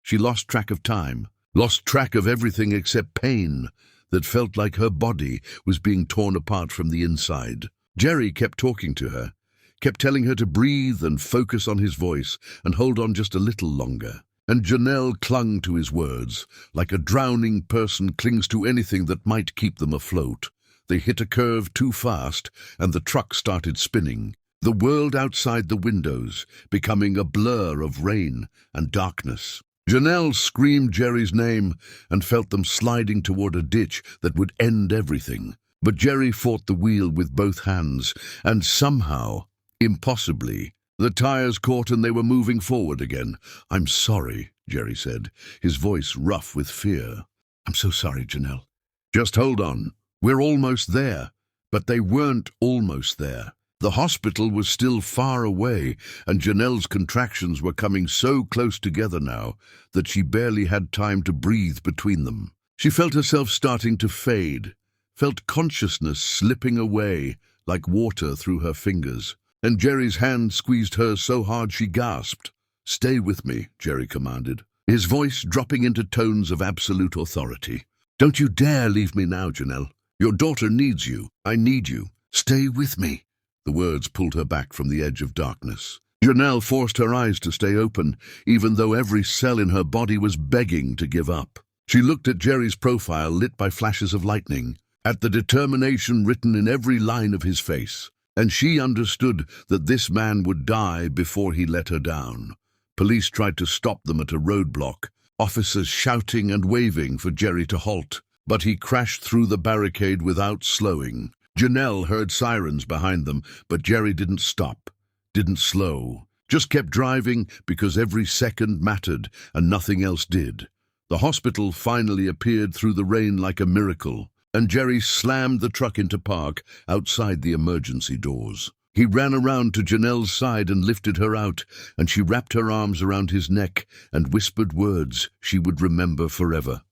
She lost track of time, lost track of everything except pain that felt like her body was being torn apart from the inside. Jerry kept talking to her, kept telling her to breathe and focus on his voice and hold on just a little longer. And Janelle clung to his words, like a drowning person clings to anything that might keep them afloat. They hit a curve too fast, and the truck started spinning, the world outside the windows becoming a blur of rain and darkness. Janelle screamed Jerry's name and felt them sliding toward a ditch that would end everything. But Jerry fought the wheel with both hands, and somehow, impossibly, the tires caught and they were moving forward again. "I'm sorry," Jerry said, his voice rough with fear. "I'm so sorry, Janelle." "Just hold on. We're almost there." But they weren't almost there. The hospital was still far away, and Janelle's contractions were coming so close together now that she barely had time to breathe between them. She felt herself starting to fade, felt consciousness slipping away like water through her fingers, and Jerry's hand squeezed hers so hard she gasped. "Stay with me," Jerry commanded, his voice dropping into tones of absolute authority. "Don't you dare leave me now, Janelle. Your daughter needs you. I need you. Stay with me." The words pulled her back from the edge of darkness. Janelle forced her eyes to stay open, even though every cell in her body was begging to give up. She looked at Jerry's profile lit by flashes of lightning, at the determination written in every line of his face, and she understood that this man would die before he let her down. Police tried to stop them at a roadblock, officers shouting and waving for Jerry to halt, but he crashed through the barricade without slowing. Janelle heard sirens behind them, but Jerry didn't stop, didn't slow, just kept driving because every second mattered and nothing else did. The hospital finally appeared through the rain like a miracle, and Jerry slammed the truck into park outside the emergency doors. He ran around to Janelle's side and lifted her out, and she wrapped her arms around his neck and whispered words she would remember forever.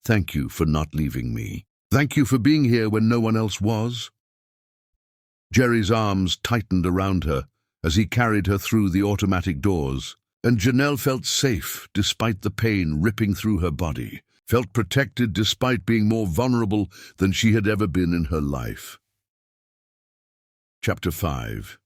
"Thank you for not leaving me. Thank you for being here when no one else was." Jerry's arms tightened around her as he carried her through the automatic doors, and Janelle felt safe despite the pain ripping through her body, felt protected despite being more vulnerable than she had ever been in her life. Chapter 5.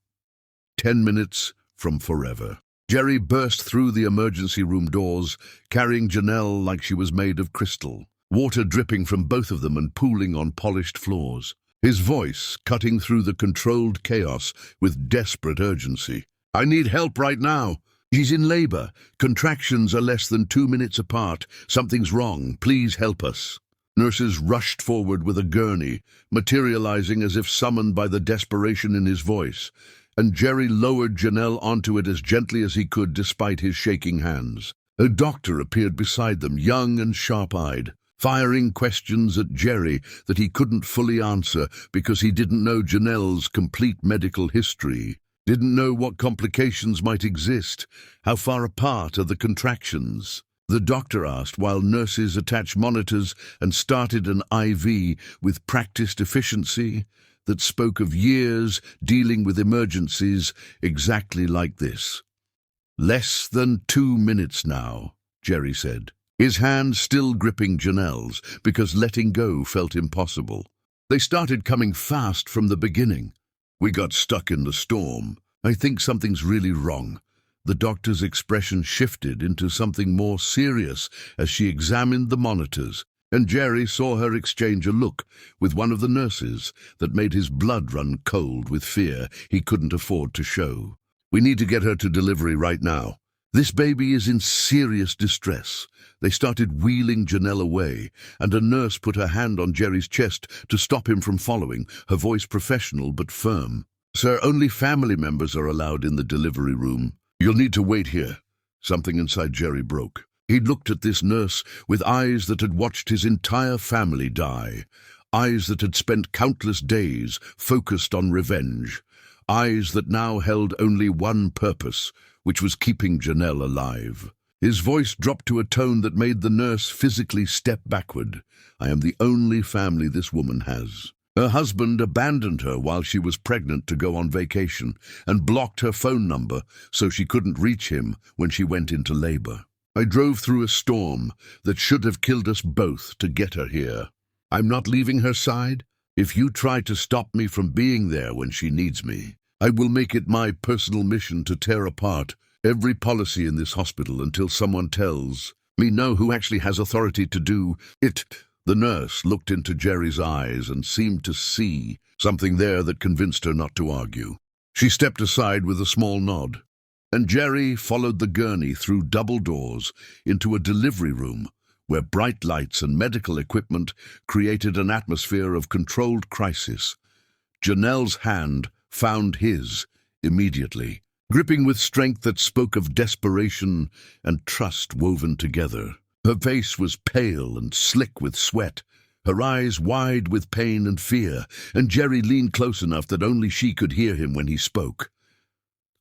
10 minutes from forever. Jerry burst through the emergency room doors, carrying Janelle like she was made of crystal, water dripping from both of them and pooling on polished floors, his voice cutting through the controlled chaos with desperate urgency. "I need help right now. She's in labor. Contractions are less than 2 minutes apart. Something's wrong. Please help us." Nurses rushed forward with a gurney, materializing as if summoned by the desperation in his voice, and Jerry lowered Janelle onto it as gently as he could despite his shaking hands. A doctor appeared beside them, young and sharp-eyed, firing questions at Jerry that he couldn't fully answer because he didn't know Janelle's complete medical history, didn't know what complications might exist, how far apart are the contractions. The doctor asked while nurses attached monitors and started an IV with practiced efficiency that spoke of years dealing with emergencies exactly like this. "Less than 2 minutes now," Jerry said, his hand still gripping Janelle's because letting go felt impossible. "They started coming fast from the beginning. We got stuck in the storm. I think something's really wrong." The doctor's expression shifted into something more serious as she examined the monitors, and Jerry saw her exchange a look with one of the nurses that made his blood run cold with fear he couldn't afford to show. "We need to get her to delivery right now. This baby is in serious distress." They started wheeling Janelle away, and a nurse put her hand on Jerry's chest to stop him from following, her voice professional but firm. "Sir, only family members are allowed in the delivery room. You'll need to wait here." Something inside Jerry broke. He looked at this nurse with eyes that had watched his entire family die, eyes that had spent countless days focused on revenge, eyes that now held only one purpose, which was keeping Janelle alive. His voice dropped to a tone that made the nurse physically step backward. "I am the only family this woman has. Her husband abandoned her while she was pregnant to go on vacation and blocked her phone number so she couldn't reach him when she went into labor. I drove through a storm that should have killed us both to get her here. I'm not leaving her side. If you try to stop me from being there when she needs me, I will make it my personal mission to tear apart every policy in this hospital until someone tells me no who actually has authority to do it." The nurse looked into Jerry's eyes and seemed to see something there that convinced her not to argue. She stepped aside with a small nod. and Jerry followed the gurney through double doors into a delivery room where bright lights and medical equipment created an atmosphere of controlled crisis. Janelle's hand found his immediately, gripping with strength that spoke of desperation and trust woven together. Her face was pale and slick with sweat, her eyes wide with pain and fear, and Jerry leaned close enough that only she could hear him when he spoke.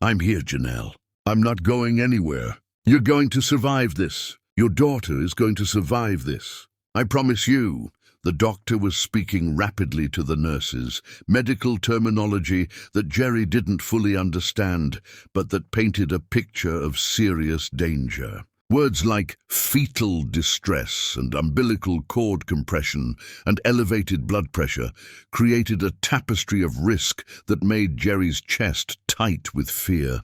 "I'm here, Janelle. I'm not going anywhere. You're going to survive this. Your daughter is going to survive this. I promise you." The doctor was speaking rapidly to the nurses, medical terminology that Jerry didn't fully understand, but that painted a picture of serious danger. Words like fetal distress and umbilical cord compression and elevated blood pressure created a tapestry of risk that made Jerry's chest tight with fear.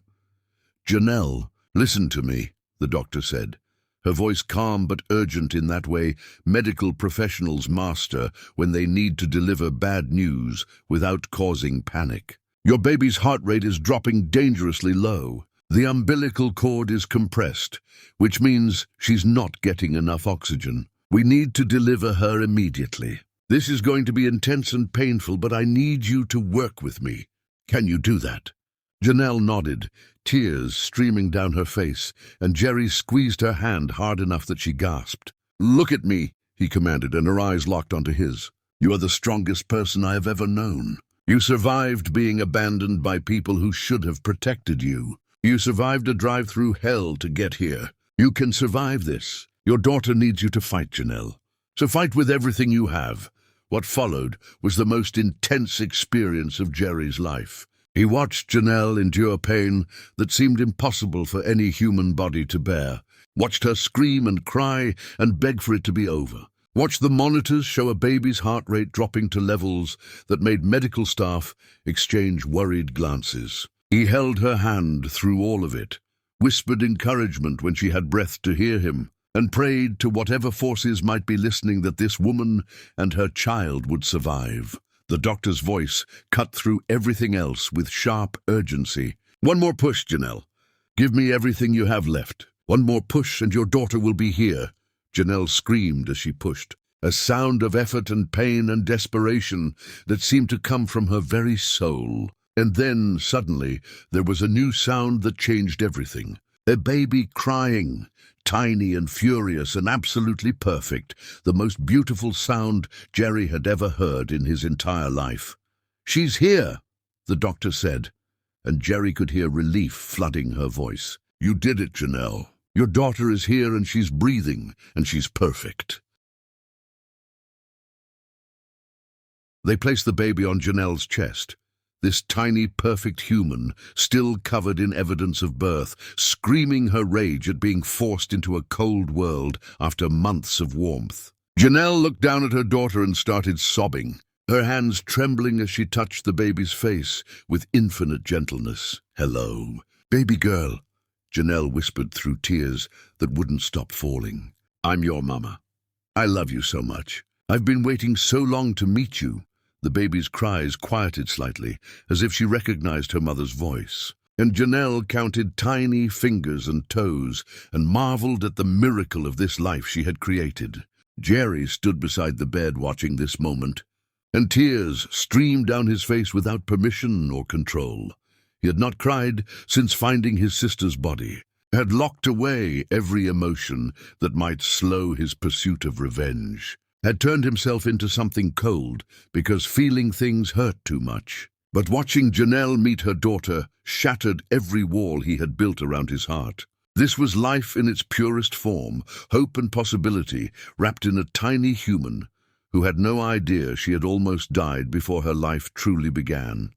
"Janelle, listen to me," the doctor said, her voice calm but urgent in that way medical professionals master when they need to deliver bad news without causing panic. "Your baby's heart rate is dropping dangerously low. The umbilical cord is compressed, which means she's not getting enough oxygen. We need to deliver her immediately. This is going to be intense and painful, but I need you to work with me. Can you do that?" Janelle nodded, tears streaming down her face, and Jerry squeezed her hand hard enough that she gasped. "Look at me," he commanded, and her eyes locked onto his. "You are the strongest person I have ever known. You survived being abandoned by people who should have protected you. You survived a drive through hell to get here. You can survive this. Your daughter needs you to fight, Janelle. So fight with everything you have." What followed was the most intense experience of Jerry's life. He watched Janelle endure pain that seemed impossible for any human body to bear, watched her scream and cry and beg for it to be over, watched the monitors show a baby's heart rate dropping to levels that made medical staff exchange worried glances. He held her hand through all of it, whispered encouragement when she had breath to hear him, and prayed to whatever forces might be listening that this woman and her child would survive. The doctor's voice cut through everything else with sharp urgency. "One more push, Janelle. Give me everything you have left. One more push and your daughter will be here." Janelle screamed as she pushed, a sound of effort and pain and desperation that seemed to come from her very soul. And then, suddenly, there was a new sound that changed everything. A baby crying, tiny and furious and absolutely perfect, the most beautiful sound Jerry had ever heard in his entire life. "She's here," the doctor said, and Jerry could hear relief flooding her voice. "You did it, Janelle. Your daughter is here and she's breathing, and she's perfect." They placed the baby on Janelle's chest. This tiny, perfect human, still covered in evidence of birth, screaming her rage at being forced into a cold world after months of warmth. Janelle looked down at her daughter and started sobbing, her hands trembling as she touched the baby's face with infinite gentleness. "Hello, baby girl," Janelle whispered through tears that wouldn't stop falling. "I'm your mama. I love you so much. I've been waiting so long to meet you." The baby's cries quieted slightly, as if she recognized her mother's voice. And Janelle counted tiny fingers and toes and marveled at the miracle of this life she had created. Jerry stood beside the bed watching this moment, and tears streamed down his face without permission or control. He had not cried since finding his sister's body, had locked away every emotion that might slow his pursuit of revenge, had turned himself into something cold because feeling things hurt too much. But watching Janelle meet her daughter shattered every wall he had built around his heart. This was life in its purest form, hope and possibility, wrapped in a tiny human who had no idea she had almost died before her life truly began.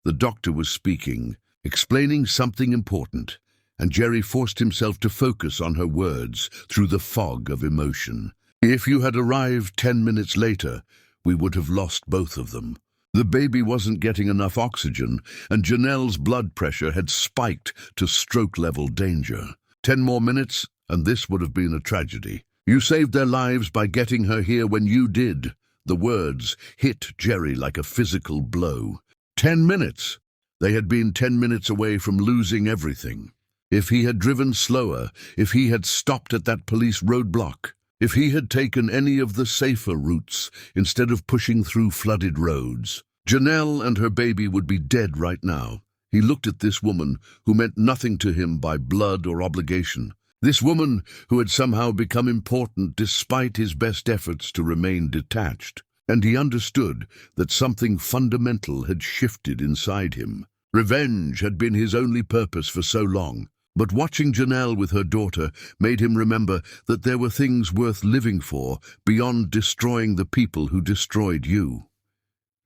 The doctor was speaking, explaining something important, and Jerry forced himself to focus on her words through the fog of emotion. "If you had arrived 10 minutes later, we would have lost both of them. The baby wasn't getting enough oxygen, and Janelle's blood pressure had spiked to stroke-level danger. 10 more minutes, and this would have been a tragedy. You saved their lives by getting her here when you did." The words hit Jerry like a physical blow. 10 minutes! They had been 10 minutes away from losing everything. If he had driven slower, if he had stopped at that police roadblock, if he had taken any of the safer routes instead of pushing through flooded roads, Janelle and her baby would be dead right now. He looked at this woman who meant nothing to him by blood or obligation. This woman who had somehow become important despite his best efforts to remain detached. And he understood that something fundamental had shifted inside him. Revenge had been his only purpose for so long. But watching Janelle with her daughter made him remember that there were things worth living for beyond destroying the people who destroyed you.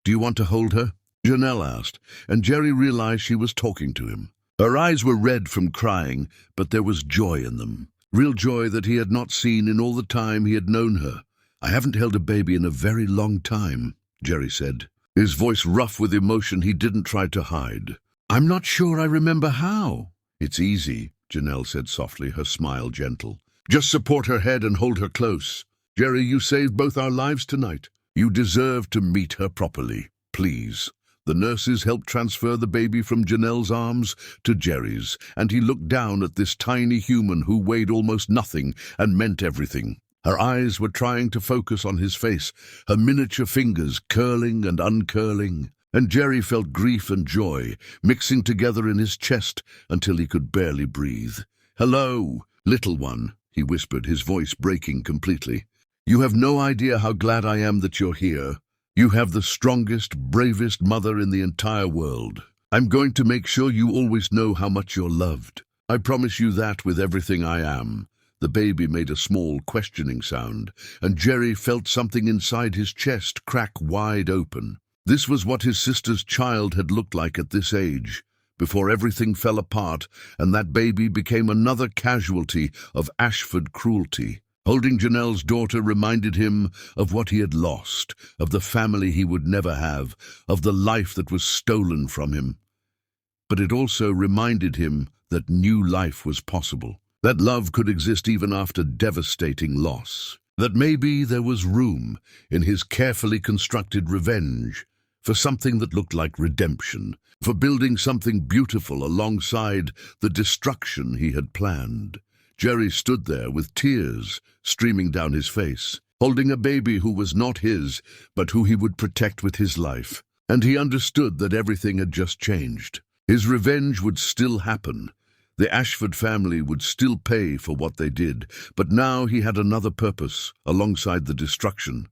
"Do you want to hold her?" Janelle asked, and Jerry realized she was talking to him. Her eyes were red from crying, but there was joy in them. Real joy that he had not seen in all the time he had known her. "I haven't held a baby in a very long time," Jerry said, his voice rough with emotion he didn't try to hide. "I'm not sure I remember how." "It's easy," Janelle said softly, her smile gentle. "Just support her head and hold her close. Jerry, you saved both our lives tonight. You deserve to meet her properly. Please." The nurses helped transfer the baby from Janelle's arms to Jerry's, and he looked down at this tiny human who weighed almost nothing and meant everything. Her eyes were trying to focus on his face, her miniature fingers curling and uncurling, and Jerry felt grief and joy mixing together in his chest until he could barely breathe. "Hello, little one," he whispered, his voice breaking completely. "You have no idea how glad I am that you're here. You have the strongest, bravest mother in the entire world. I'm going to make sure you always know how much you're loved. I promise you that with everything I am." The baby made a small, questioning sound, and Jerry felt something inside his chest crack wide open. This was what his sister's child had looked like at this age, before everything fell apart and that baby became another casualty of Ashford cruelty. Holding Janelle's daughter reminded him of what he had lost, of the family he would never have, of the life that was stolen from him. But it also reminded him that new life was possible. That love could exist even after devastating loss. That maybe there was room in his carefully constructed revenge for something that looked like redemption, for building something beautiful alongside the destruction he had planned. Jerry stood there with tears streaming down his face, holding a baby who was not his, but who he would protect with his life. And he understood that everything had just changed. His revenge would still happen. The Ashford family would still pay for what they did, but now he had another purpose alongside the destruction.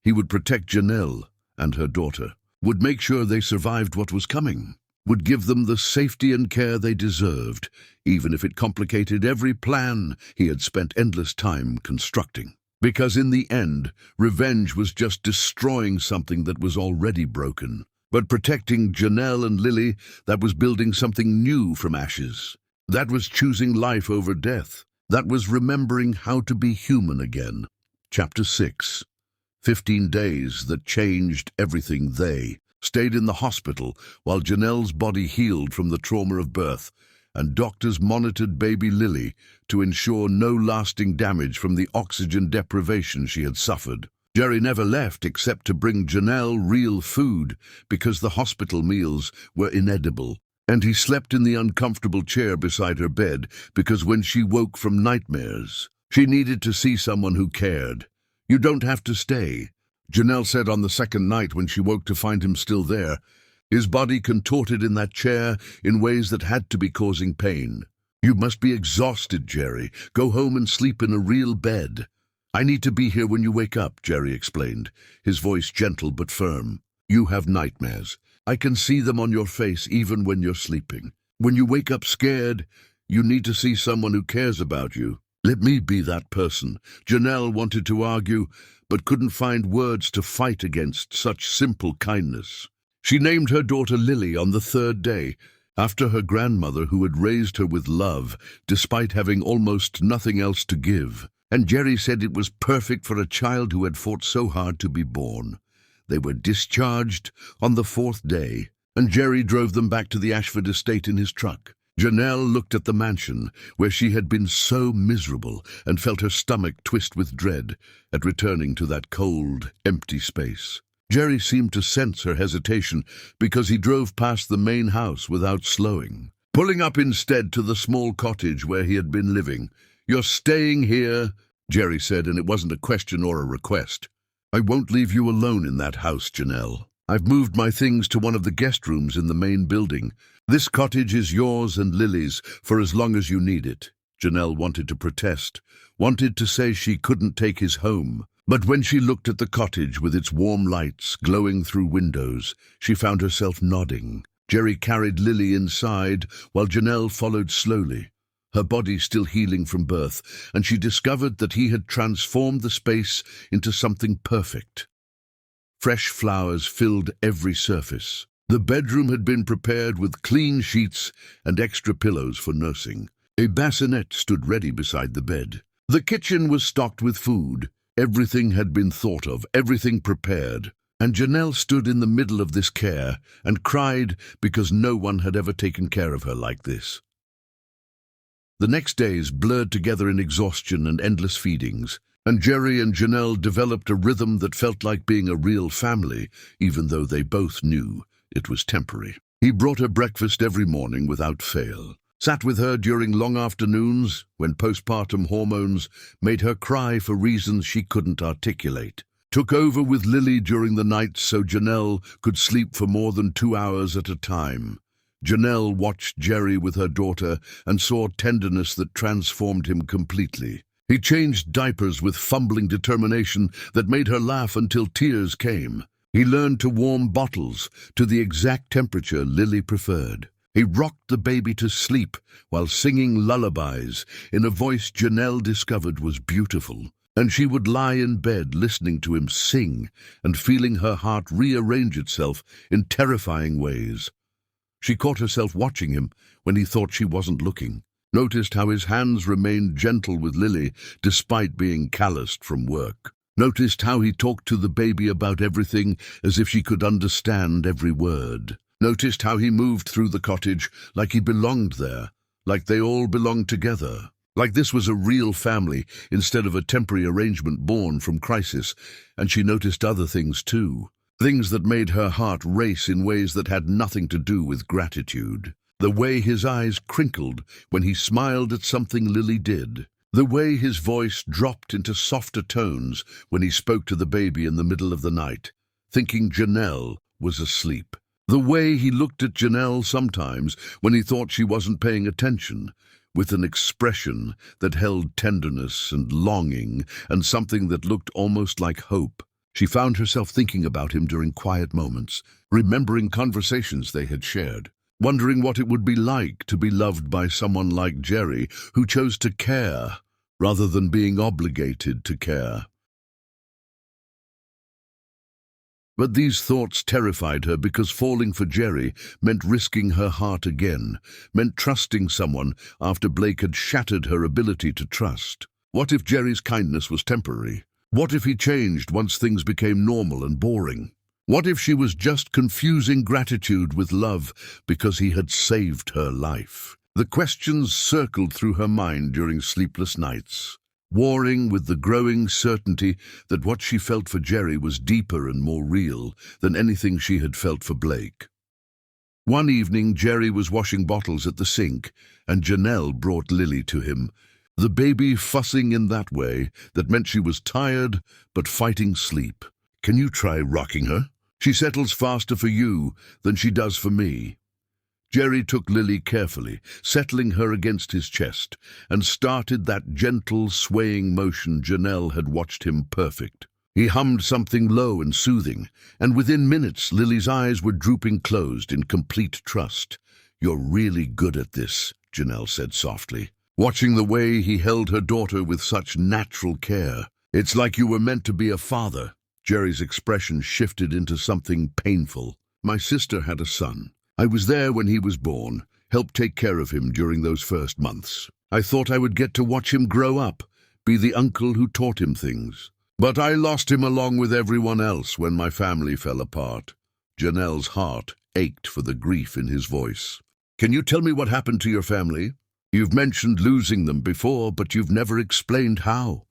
He would protect Janelle and her daughter, would make sure they survived what was coming, would give them the safety and care they deserved, even if it complicated every plan he had spent endless time constructing. Because in the end, revenge was just destroying something that was already broken. But protecting Janelle and Lily, that was building something new from ashes. That was choosing life over death. That was remembering how to be human again. Chapter 6. 15 days that changed everything. They stayed in the hospital while Janelle's body healed from the trauma of birth, and doctors monitored baby Lily to ensure no lasting damage from the oxygen deprivation she had suffered. Jerry never left except to bring Janelle real food because the hospital meals were inedible. And he slept in the uncomfortable chair beside her bed because when she woke from nightmares, she needed to see someone who cared. "You don't have to stay," Janelle said on the second night when she woke to find him still there, his body contorted in that chair in ways that had to be causing pain. "You must be exhausted, Jerry. Go home and sleep in a real bed." "I need to be here when you wake up," Jerry explained, his voice gentle but firm. "You have nightmares. I can see them on your face even when you're sleeping. When you wake up scared, you need to see someone who cares about you. Let me be that person." Janelle wanted to argue, but couldn't find words to fight against such simple kindness. She named her daughter Lily on the third day, after her grandmother who had raised her with love, despite having almost nothing else to give. And Jerry said it was perfect for a child who had fought so hard to be born. They were discharged on the fourth day, and Jerry drove them back to the Ashford estate in his truck. Janelle looked at the mansion, where she had been so miserable, and felt her stomach twist with dread at returning to that cold, empty space. Jerry seemed to sense her hesitation because he drove past the main house without slowing, pulling up instead to the small cottage where he had been living. "You're staying here," Jerry said, and it wasn't a question or a request. "I won't leave you alone in that house, Janelle. I've moved my things to one of the guest rooms in the main building. This cottage is yours and Lily's for as long as you need it." Janelle wanted to protest, wanted to say she couldn't take his home. But when she looked at the cottage with its warm lights glowing through windows, she found herself nodding. Jerry carried Lily inside while Janelle followed slowly, her body still healing from birth, and she discovered that he had transformed the space into something perfect. Fresh flowers filled every surface. The bedroom had been prepared with clean sheets and extra pillows for nursing. A bassinet stood ready beside the bed. The kitchen was stocked with food. Everything had been thought of, everything prepared. And Janelle stood in the middle of this care and cried because no one had ever taken care of her like this. The next days blurred together in exhaustion and endless feedings, and Jerry and Janelle developed a rhythm that felt like being a real family, even though they both knew it was temporary. He brought her breakfast every morning without fail, sat with her during long afternoons when postpartum hormones made her cry for reasons she couldn't articulate, took over with Lily during the nights so Janelle could sleep for more than 2 hours at a time. Janelle watched Jerry with her daughter and saw tenderness that transformed him completely. He changed diapers with fumbling determination that made her laugh until tears came. He learned to warm bottles to the exact temperature Lily preferred. He rocked the baby to sleep while singing lullabies in a voice Janelle discovered was beautiful, and she would lie in bed listening to him sing and feeling her heart rearrange itself in terrifying ways. She caught herself watching him when he thought she wasn't looking, noticed how his hands remained gentle with Lily despite being calloused from work, noticed how he talked to the baby about everything as if she could understand every word. Noticed how he moved through the cottage like he belonged there, like they all belonged together, like this was a real family instead of a temporary arrangement born from crisis. And she noticed other things too, things that made her heart race in ways that had nothing to do with gratitude. The way his eyes crinkled when he smiled at something Lily did. The way his voice dropped into softer tones when he spoke to the baby in the middle of the night, thinking Janelle was asleep. The way he looked at Janelle sometimes when he thought she wasn't paying attention, with an expression that held tenderness and longing and something that looked almost like hope. She found herself thinking about him during quiet moments, remembering conversations they had shared, wondering what it would be like to be loved by someone like Jerry, who chose to care rather than being obligated to care. But these thoughts terrified her because falling for Jerry meant risking her heart again, meant trusting someone after Blake had shattered her ability to trust. What if Jerry's kindness was temporary? What if he changed once things became normal and boring? What if she was just confusing gratitude with love because he had saved her life? The questions circled through her mind during sleepless nights, warring with the growing certainty that what she felt for Jerry was deeper and more real than anything she had felt for Blake. One evening, Jerry was washing bottles at the sink, and Janelle brought Lily to him, the baby fussing in that way that meant she was tired but fighting sleep. "Can you try rocking her? She settles faster for you than she does for me." Jerry took Lily carefully, settling her against his chest, and started that gentle, swaying motion Janelle had watched him perfect. He hummed something low and soothing, and within minutes Lily's eyes were drooping closed in complete trust. "You're really good at this," Janelle said softly, watching the way he held her daughter with such natural care. "It's like you were meant to be a father." Jerry's expression shifted into something painful. "My sister had a son. I was there when he was born, helped take care of him during those first months. I thought I would get to watch him grow up, be the uncle who taught him things. But I lost him along with everyone else when my family fell apart." Janelle's heart ached for the grief in his voice. "Can you tell me what happened to your family? You've mentioned losing them before, but you've never explained how."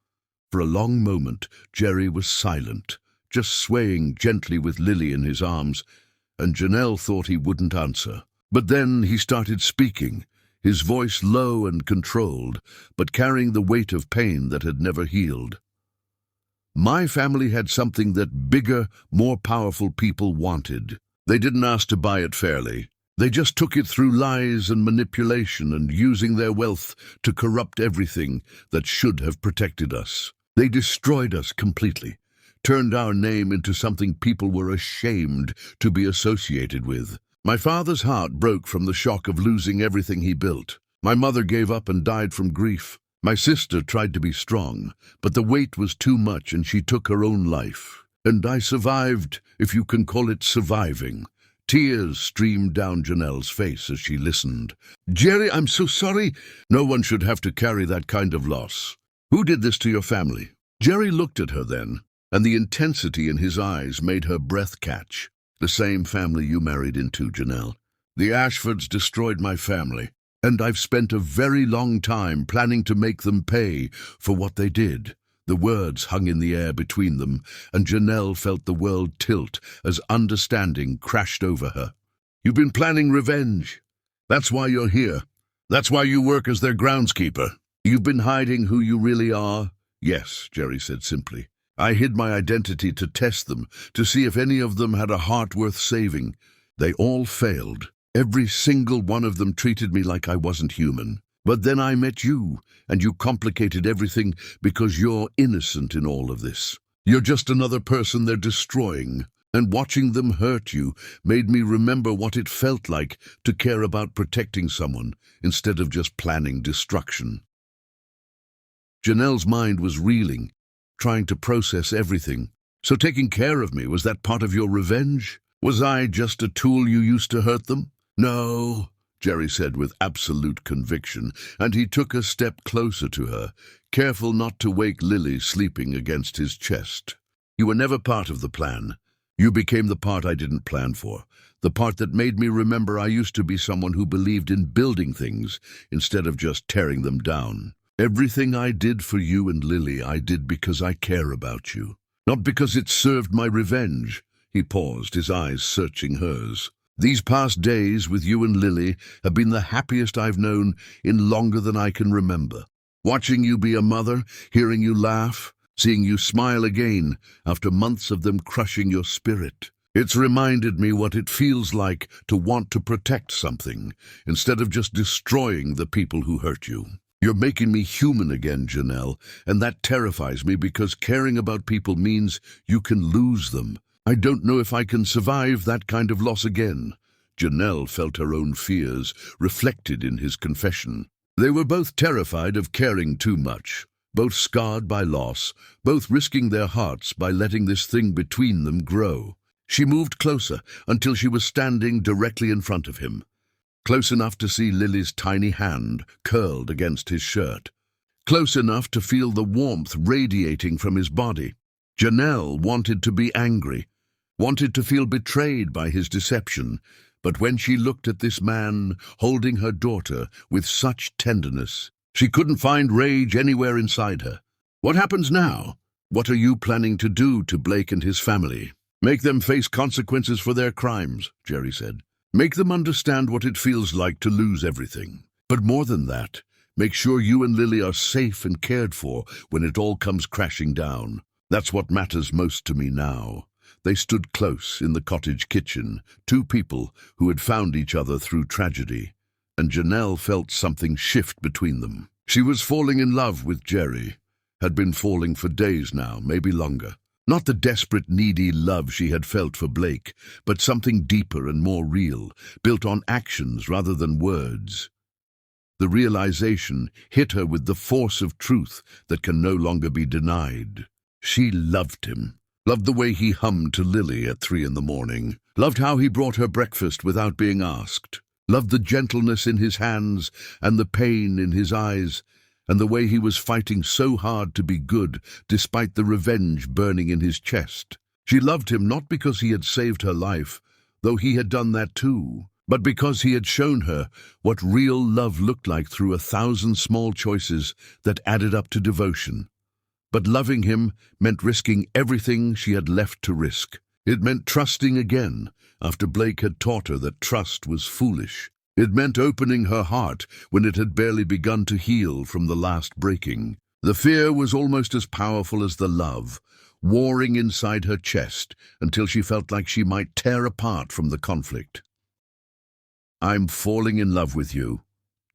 For a long moment, Jerry was silent, just swaying gently with Lily in his arms, and Janelle thought he wouldn't answer. But then he started speaking, his voice low and controlled, but carrying the weight of pain that had never healed. My family had something that bigger, more powerful people wanted. They didn't ask to buy it fairly. They just took it through lies and manipulation and using their wealth to corrupt everything that should have protected us. They destroyed us completely, turned our name into something people were ashamed to be associated with. My father's heart broke from the shock of losing everything he built. My mother gave up and died from grief. My sister tried to be strong, but the weight was too much and she took her own life. And I survived, if you can call it surviving. Tears streamed down Janelle's face as she listened. Jerry, I'm so sorry. No one should have to carry that kind of loss. Who did this to your family? Jerry looked at her then, and the intensity in his eyes made her breath catch. The same family you married into, Janelle. The Ashfords destroyed my family, and I've spent a very long time planning to make them pay for what they did. The words hung in the air between them, and Janelle felt the world tilt as understanding crashed over her. You've been planning revenge. That's why you're here. That's why you work as their groundskeeper. You've been hiding who you really are? Yes, Jerry said simply. I hid my identity to test them, to see if any of them had a heart worth saving. They all failed. Every single one of them treated me like I wasn't human. But then I met you, and you complicated everything because you're innocent in all of this. You're just another person they're destroying, and watching them hurt you made me remember what it felt like to care about protecting someone instead of just planning destruction. Janelle's mind was reeling, trying to process everything. So taking care of me, was that part of your revenge? Was I just a tool you used to hurt them? No, Jerry said with absolute conviction, and he took a step closer to her, careful not to wake Lily sleeping against his chest. You were never part of the plan. You became the part I didn't plan for, the part that made me remember I used to be someone who believed in building things instead of just tearing them down. Everything I did for you and Lily, I did because I care about you, not because it served my revenge. He paused, his eyes searching hers. These past days with you and Lily have been the happiest I've known in longer than I can remember. Watching you be a mother, hearing you laugh, seeing you smile again after months of them crushing your spirit. It's reminded me what it feels like to want to protect something, instead of just destroying the people who hurt you. You're making me human again, Janelle, and that terrifies me because caring about people means you can lose them. I don't know if I can survive that kind of loss again. Janelle felt her own fears reflected in his confession. They were both terrified of caring too much, both scarred by loss, both risking their hearts by letting this thing between them grow. She moved closer until she was standing directly in front of him, close enough to see Lily's tiny hand curled against his shirt, close enough to feel the warmth radiating from his body. Janelle wanted to be angry, wanted to feel betrayed by his deception, but when she looked at this man holding her daughter with such tenderness, she couldn't find rage anywhere inside her. What happens now? What are you planning to do to Blake and his family? Make them face consequences for their crimes, Jerry said. Make them understand what it feels like to lose everything. But more than that, make sure you and Lily are safe and cared for when it all comes crashing down. That's what matters most to me now. They stood close in the cottage kitchen, two people who had found each other through tragedy, and Janelle felt something shift between them. She was falling in love with Jerry, had been falling for days now, maybe longer. Not the desperate, needy love she had felt for Blake, but something deeper and more real, built on actions rather than words. The realization hit her with the force of truth that can no longer be denied. She loved him. Loved the way he hummed to Lily at 3 a.m, loved how he brought her breakfast without being asked, loved the gentleness in his hands and the pain in his eyes, and the way he was fighting so hard to be good despite the revenge burning in his chest. She loved him not because he had saved her life, though he had done that too, but because he had shown her what real love looked like through 1,000 small choices that added up to devotion. But loving him meant risking everything she had left to risk. It meant trusting again, after Blake had taught her that trust was foolish. It meant opening her heart when it had barely begun to heal from the last breaking. The fear was almost as powerful as the love, warring inside her chest until she felt like she might tear apart from the conflict. "I'm falling in love with you,"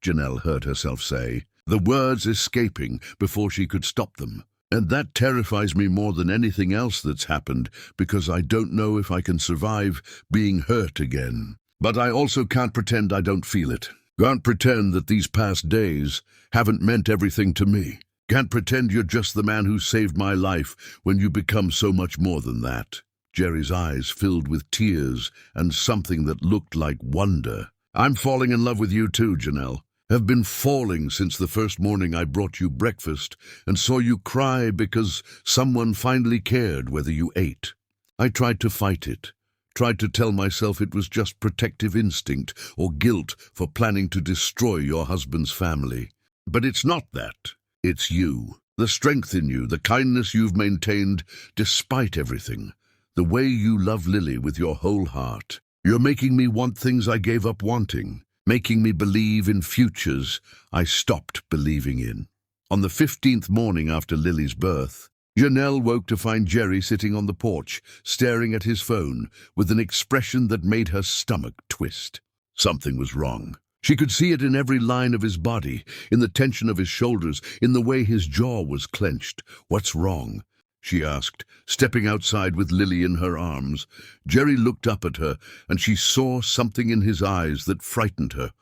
Janelle heard herself say, the words escaping before she could stop them. "And that terrifies me more than anything else that's happened, because I don't know if I can survive being hurt again. But I also can't pretend I don't feel it. Can't pretend that these past days haven't meant everything to me. Can't pretend you're just the man who saved my life when you become so much more than that." Jerry's eyes filled with tears and something that looked like wonder. "I'm falling in love with you too, Janelle. Have been falling since the first morning I brought you breakfast and saw you cry because someone finally cared whether you ate. I tried to fight it, tried to tell myself it was just protective instinct or guilt for planning to destroy your husband's family. But it's not that. It's you. The strength in you, the kindness you've maintained despite everything. The way you love Lily with your whole heart. You're making me want things I gave up wanting. Making me believe in futures I stopped believing in." On the 15th morning after Lily's birth, Janelle woke to find Jerry sitting on the porch, staring at his phone, with an expression that made her stomach twist. Something was wrong. She could see it in every line of his body, in the tension of his shoulders, in the way his jaw was clenched. "What's wrong?" she asked, stepping outside with Lily in her arms. Jerry looked up at her, and she saw something in his eyes that frightened her.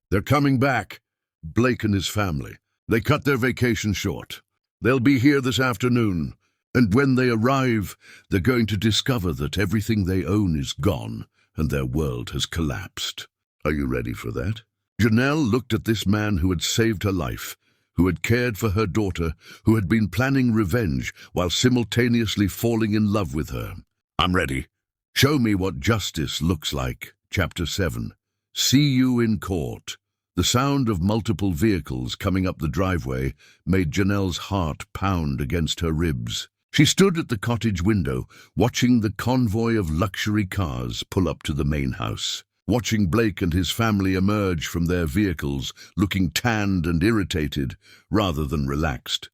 "They're coming back, Blake and his family. They cut their vacation short. They'll be here this afternoon, and when they arrive, they're going to discover that everything they own is gone, and their world has collapsed. Are you ready for that?" Janelle looked at this man who had saved her life, who had cared for her daughter, who had been planning revenge while simultaneously falling in love with her. "I'm ready. Show me what justice looks like." Chapter 7. See you in court. The sound of multiple vehicles coming up the driveway made Janelle's heart pound against her ribs. She stood at the cottage window, watching the convoy of luxury cars pull up to the main house. Watching Blake and his family emerge from their vehicles, looking tanned and irritated, rather than relaxed.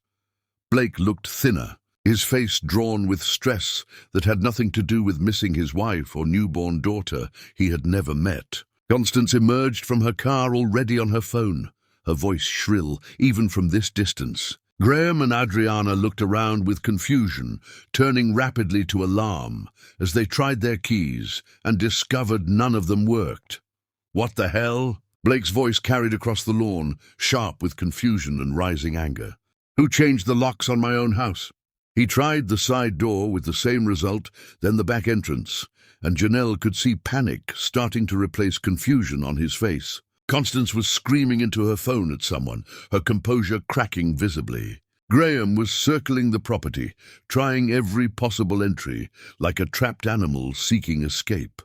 Blake looked thinner, his face drawn with stress that had nothing to do with missing his wife or newborn daughter he had never met. Constance emerged from her car already on her phone, her voice shrill, even from this distance. Graham and Adriana looked around with confusion, turning rapidly to alarm as they tried their keys and discovered none of them worked. "What the hell?" Blake's voice carried across the lawn, sharp with confusion and rising anger. "Who changed the locks on my own house?" He tried the side door with the same result, then the back entrance, and Janelle could see panic starting to replace confusion on his face. Constance was screaming into her phone at someone, her composure cracking visibly. Graham was circling the property, trying every possible entry, like a trapped animal seeking escape.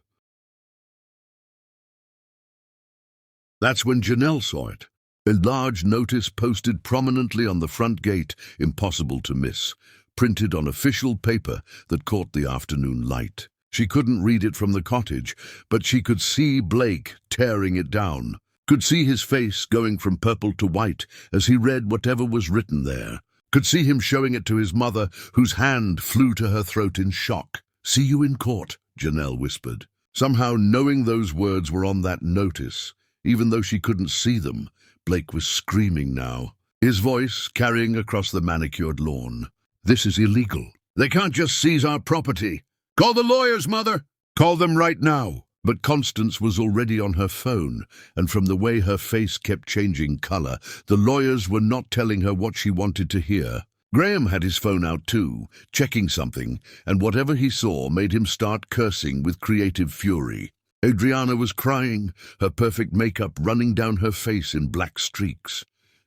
That's when Janelle saw it. A large notice posted prominently on the front gate, impossible to miss, printed on official paper that caught the afternoon light. She couldn't read it from the cottage, but she could see Blake tearing it down. Could see his face going from purple to white as he read whatever was written there. Could see him showing it to his mother, whose hand flew to her throat in shock. "See you in court," Janelle whispered. Somehow knowing those words were on that notice, even though she couldn't see them, Blake was screaming now, his voice carrying across the manicured lawn. "This is illegal. They can't just seize our property. Call the lawyers, Mother! Call them right now!" But Constance was already on her phone, and from the way her face kept changing color, the lawyers were not telling her what she wanted to hear. Graham had his phone out too, checking something, and whatever he saw made him start cursing with creative fury. Adriana was crying, her perfect makeup running down her face in black streaks.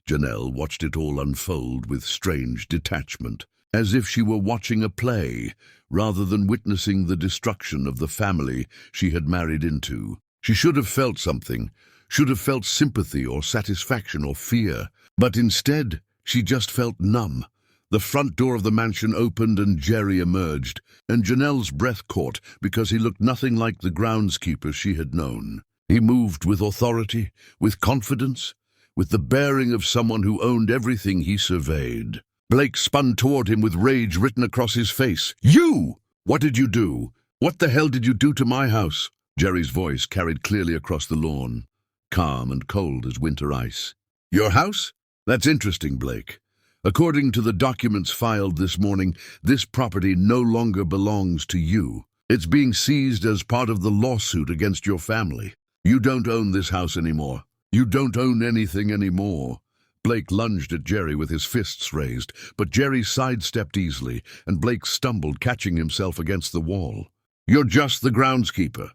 Janelle watched it all unfold with strange detachment, as if she were watching a play, rather than witnessing the destruction of the family she had married into. She should have felt something, should have felt sympathy or satisfaction or fear, but instead she just felt numb, The front door of the mansion opened and Jerry emerged, and Janelle's breath caught because he looked nothing like the groundskeeper she had known. He moved with authority, with confidence, with the bearing of someone who owned everything he surveyed. Blake spun toward him with rage written across his face. "You! What did you do? What the hell did you do to my house?" Jerry's voice carried clearly across the lawn, calm and cold as winter ice. "Your house? That's interesting, Blake. According to the documents filed this morning, this property no longer belongs to you. It's being seized as part of the lawsuit against your family. You don't own this house anymore. You don't own anything anymore." Blake lunged at Jerry with his fists raised, but Jerry sidestepped easily, and Blake stumbled, catching himself against the wall. "You're just the groundskeeper.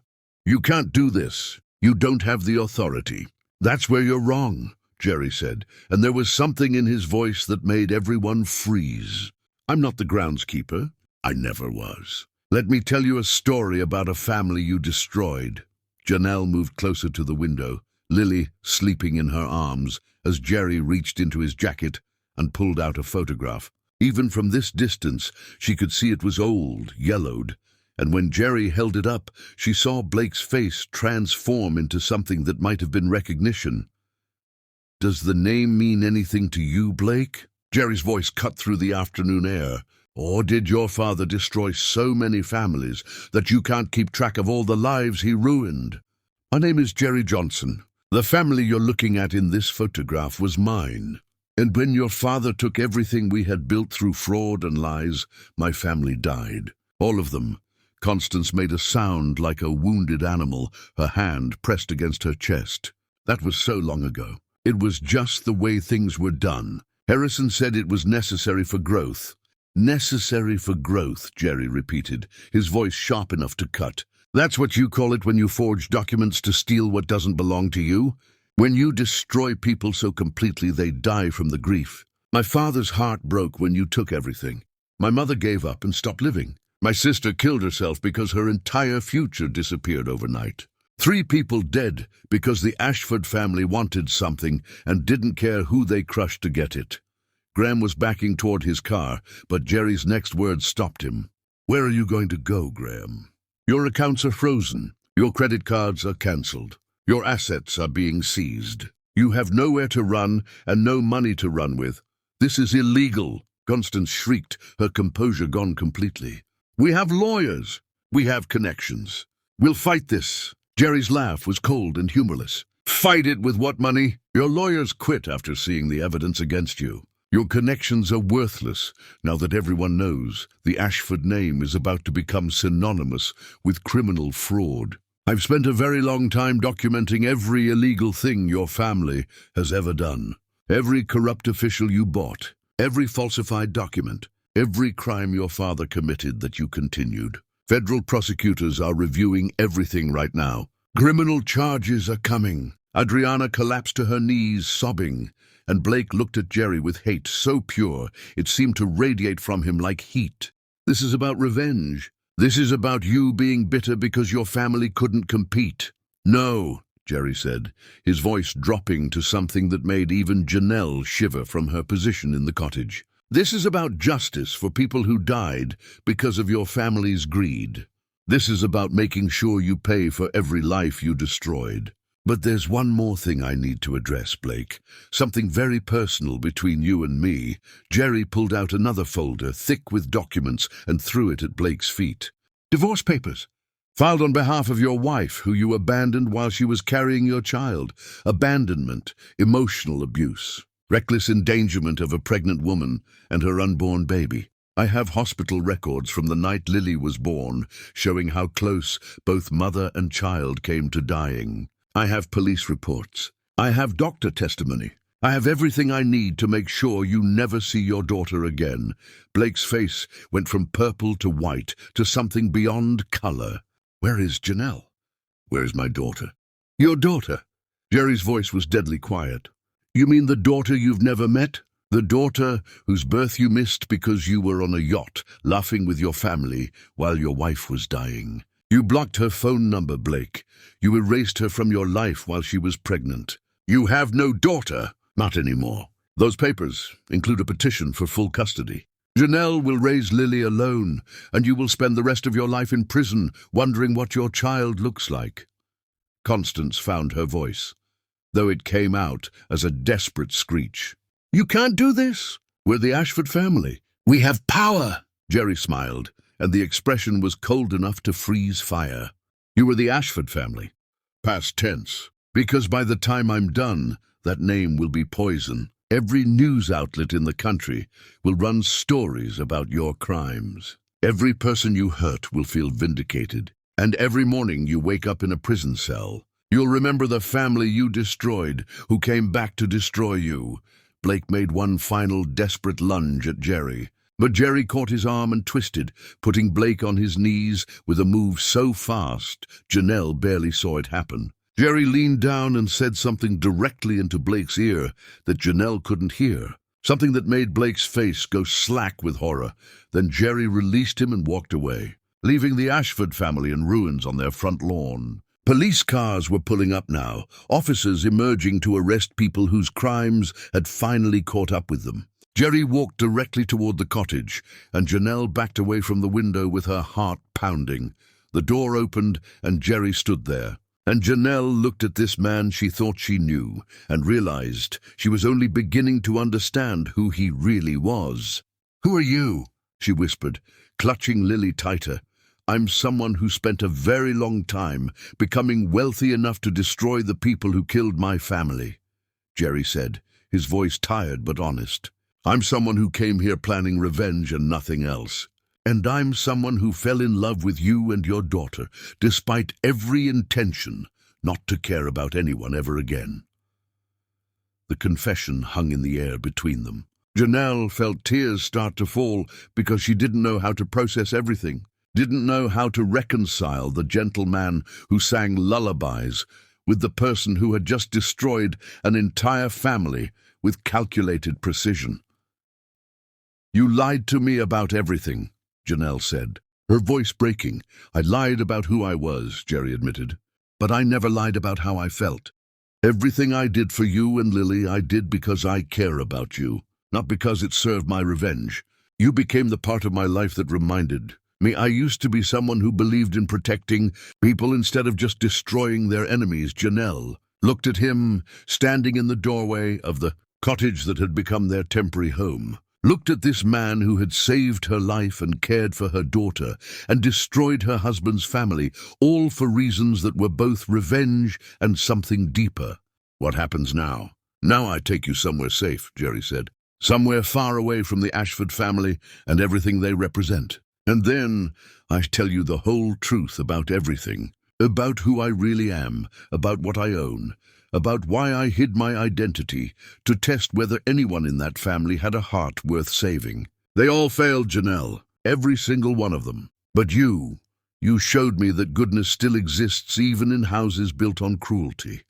You can't do this. You don't have the authority." "That's where you're wrong," Jerry said, and there was something in his voice that made everyone freeze. "I'm not the groundskeeper. I never was. Let me tell you a story about a family you destroyed." Janelle moved closer to the window, Lily sleeping in her arms, as Jerry reached into his jacket and pulled out a photograph. Even from this distance, she could see it was old, yellowed, and when Jerry held it up, she saw Blake's face transform into something that might have been recognition. "Does the name mean anything to you, Blake?" Jerry's voice cut through the afternoon air. "Or did your father destroy so many families that you can't keep track of all the lives he ruined?" "My name is Jerry Johnson. The family you're looking at in this photograph was mine. And when your father took everything we had built through fraud and lies, my family died. All of them." Constance made a sound like a wounded animal, her hand pressed against her chest. "That was so long ago. It was just the way things were done. Harrison said it was necessary for growth." "Necessary for growth," Jerry repeated, his voice sharp enough to cut. "That's what you call it when you forge documents to steal what doesn't belong to you? When you destroy people so completely they die from the grief. My father's heart broke when you took everything. My mother gave up and stopped living. My sister killed herself because her entire future disappeared overnight. 3 people dead because the Ashford family wanted something and didn't care who they crushed to get it." Graham was backing toward his car, but Jerry's next words stopped him. "Where are you going to go, Graham? Your accounts are frozen. Your credit cards are cancelled. Your assets are being seized. You have nowhere to run and no money to run with. This is illegal." Constance shrieked, her composure gone completely. "We have lawyers. We have connections. We'll fight this." Jerry's laugh was cold and humorless. "Fight it with what money? Your lawyers quit after seeing the evidence against you. Your connections are worthless now that everyone knows the Ashford name is about to become synonymous with criminal fraud. I've spent a very long time documenting every illegal thing your family has ever done. Every corrupt official you bought, every falsified document, every crime your father committed that you continued. Federal prosecutors are reviewing everything right now. Criminal charges are coming." Adriana collapsed to her knees, sobbing, and Blake looked at Jerry with hate so pure it seemed to radiate from him like heat. "This is about revenge. This is about you being bitter because your family couldn't compete." "No," Jerry said, his voice dropping to something that made even Janelle shiver from her position in the cottage. "This is about justice for people who died because of your family's greed. This is about making sure you pay for every life you destroyed. But there's one more thing I need to address, Blake. Something very personal between you and me." Jerry pulled out another folder, thick with documents, and threw it at Blake's feet. "Divorce papers. Filed on behalf of your wife, who you abandoned while she was carrying your child. Abandonment, emotional abuse, reckless endangerment of a pregnant woman and her unborn baby. I have hospital records from the night Lily was born, showing how close both mother and child came to dying. I have police reports. I have doctor testimony. I have everything I need to make sure you never see your daughter again." Blake's face went from purple to white to something beyond color. "Where is Janelle? Where is my daughter?" "Your daughter?" Jerry's voice was deadly quiet. "You mean the daughter you've never met? The daughter whose birth you missed because you were on a yacht, laughing with your family while your wife was dying. You blocked her phone number, Blake. You erased her from your life while she was pregnant. You have no daughter." "Not anymore. Those papers include a petition for full custody. Janelle will raise Lily alone, and you will spend the rest of your life in prison wondering what your child looks like." Constance found her voice, though it came out as a desperate screech. "You can't do this. We're the Ashford family. We have power." Jerry smiled, and the expression was cold enough to freeze fire. "You were the Ashford family. Past tense. Because by the time I'm done, that name will be poison. Every news outlet in the country will run stories about your crimes. Every person you hurt will feel vindicated. And every morning you wake up in a prison cell, you'll remember the family you destroyed, who came back to destroy you." Blake made one final desperate lunge at Jerry, but Jerry caught his arm and twisted, putting Blake on his knees with a move so fast Janelle barely saw it happen. Jerry leaned down and said something directly into Blake's ear that Janelle couldn't hear, something that made Blake's face go slack with horror. Then Jerry released him and walked away, leaving the Ashford family in ruins on their front lawn. Police cars were pulling up now, officers emerging to arrest people whose crimes had finally caught up with them. Jerry walked directly toward the cottage, and Janelle backed away from the window with her heart pounding. The door opened, and Jerry stood there. And Janelle looked at this man she thought she knew, and realized she was only beginning to understand who he really was. "Who are you?" she whispered, clutching Lily tighter. "I'm someone who spent a very long time becoming wealthy enough to destroy the people who killed my family," Jerry said, his voice tired but honest. "I'm someone who came here planning revenge and nothing else. And I'm someone who fell in love with you and your daughter, despite every intention not to care about anyone ever again." The confession hung in the air between them. Janelle felt tears start to fall because she didn't know how to process everything, didn't know how to reconcile the gentle man who sang lullabies with the person who had just destroyed an entire family with calculated precision. "You lied to me about everything," Janelle said, her voice breaking. "I lied about who I was," Jerry admitted, "but I never lied about how I felt. Everything I did for you and Lily, I did because I care about you, not because it served my revenge. You became the part of my life that reminded me I used to be someone who believed in protecting people instead of just destroying their enemies." Janelle looked at him, standing in the doorway of the cottage that had become their temporary home. Looked at this man who had saved her life and cared for her daughter and destroyed her husband's family, all for reasons that were both revenge and something deeper. "What happens now?" "Now I take you somewhere safe," Jerry said. "Somewhere far away from the Ashford family and everything they represent. And then I tell you the whole truth about everything, about who I really am, about what I own, about why I hid my identity, to test whether anyone in that family had a heart worth saving. They all failed, Janelle, every single one of them. But you showed me that goodness still exists even in houses built on cruelty."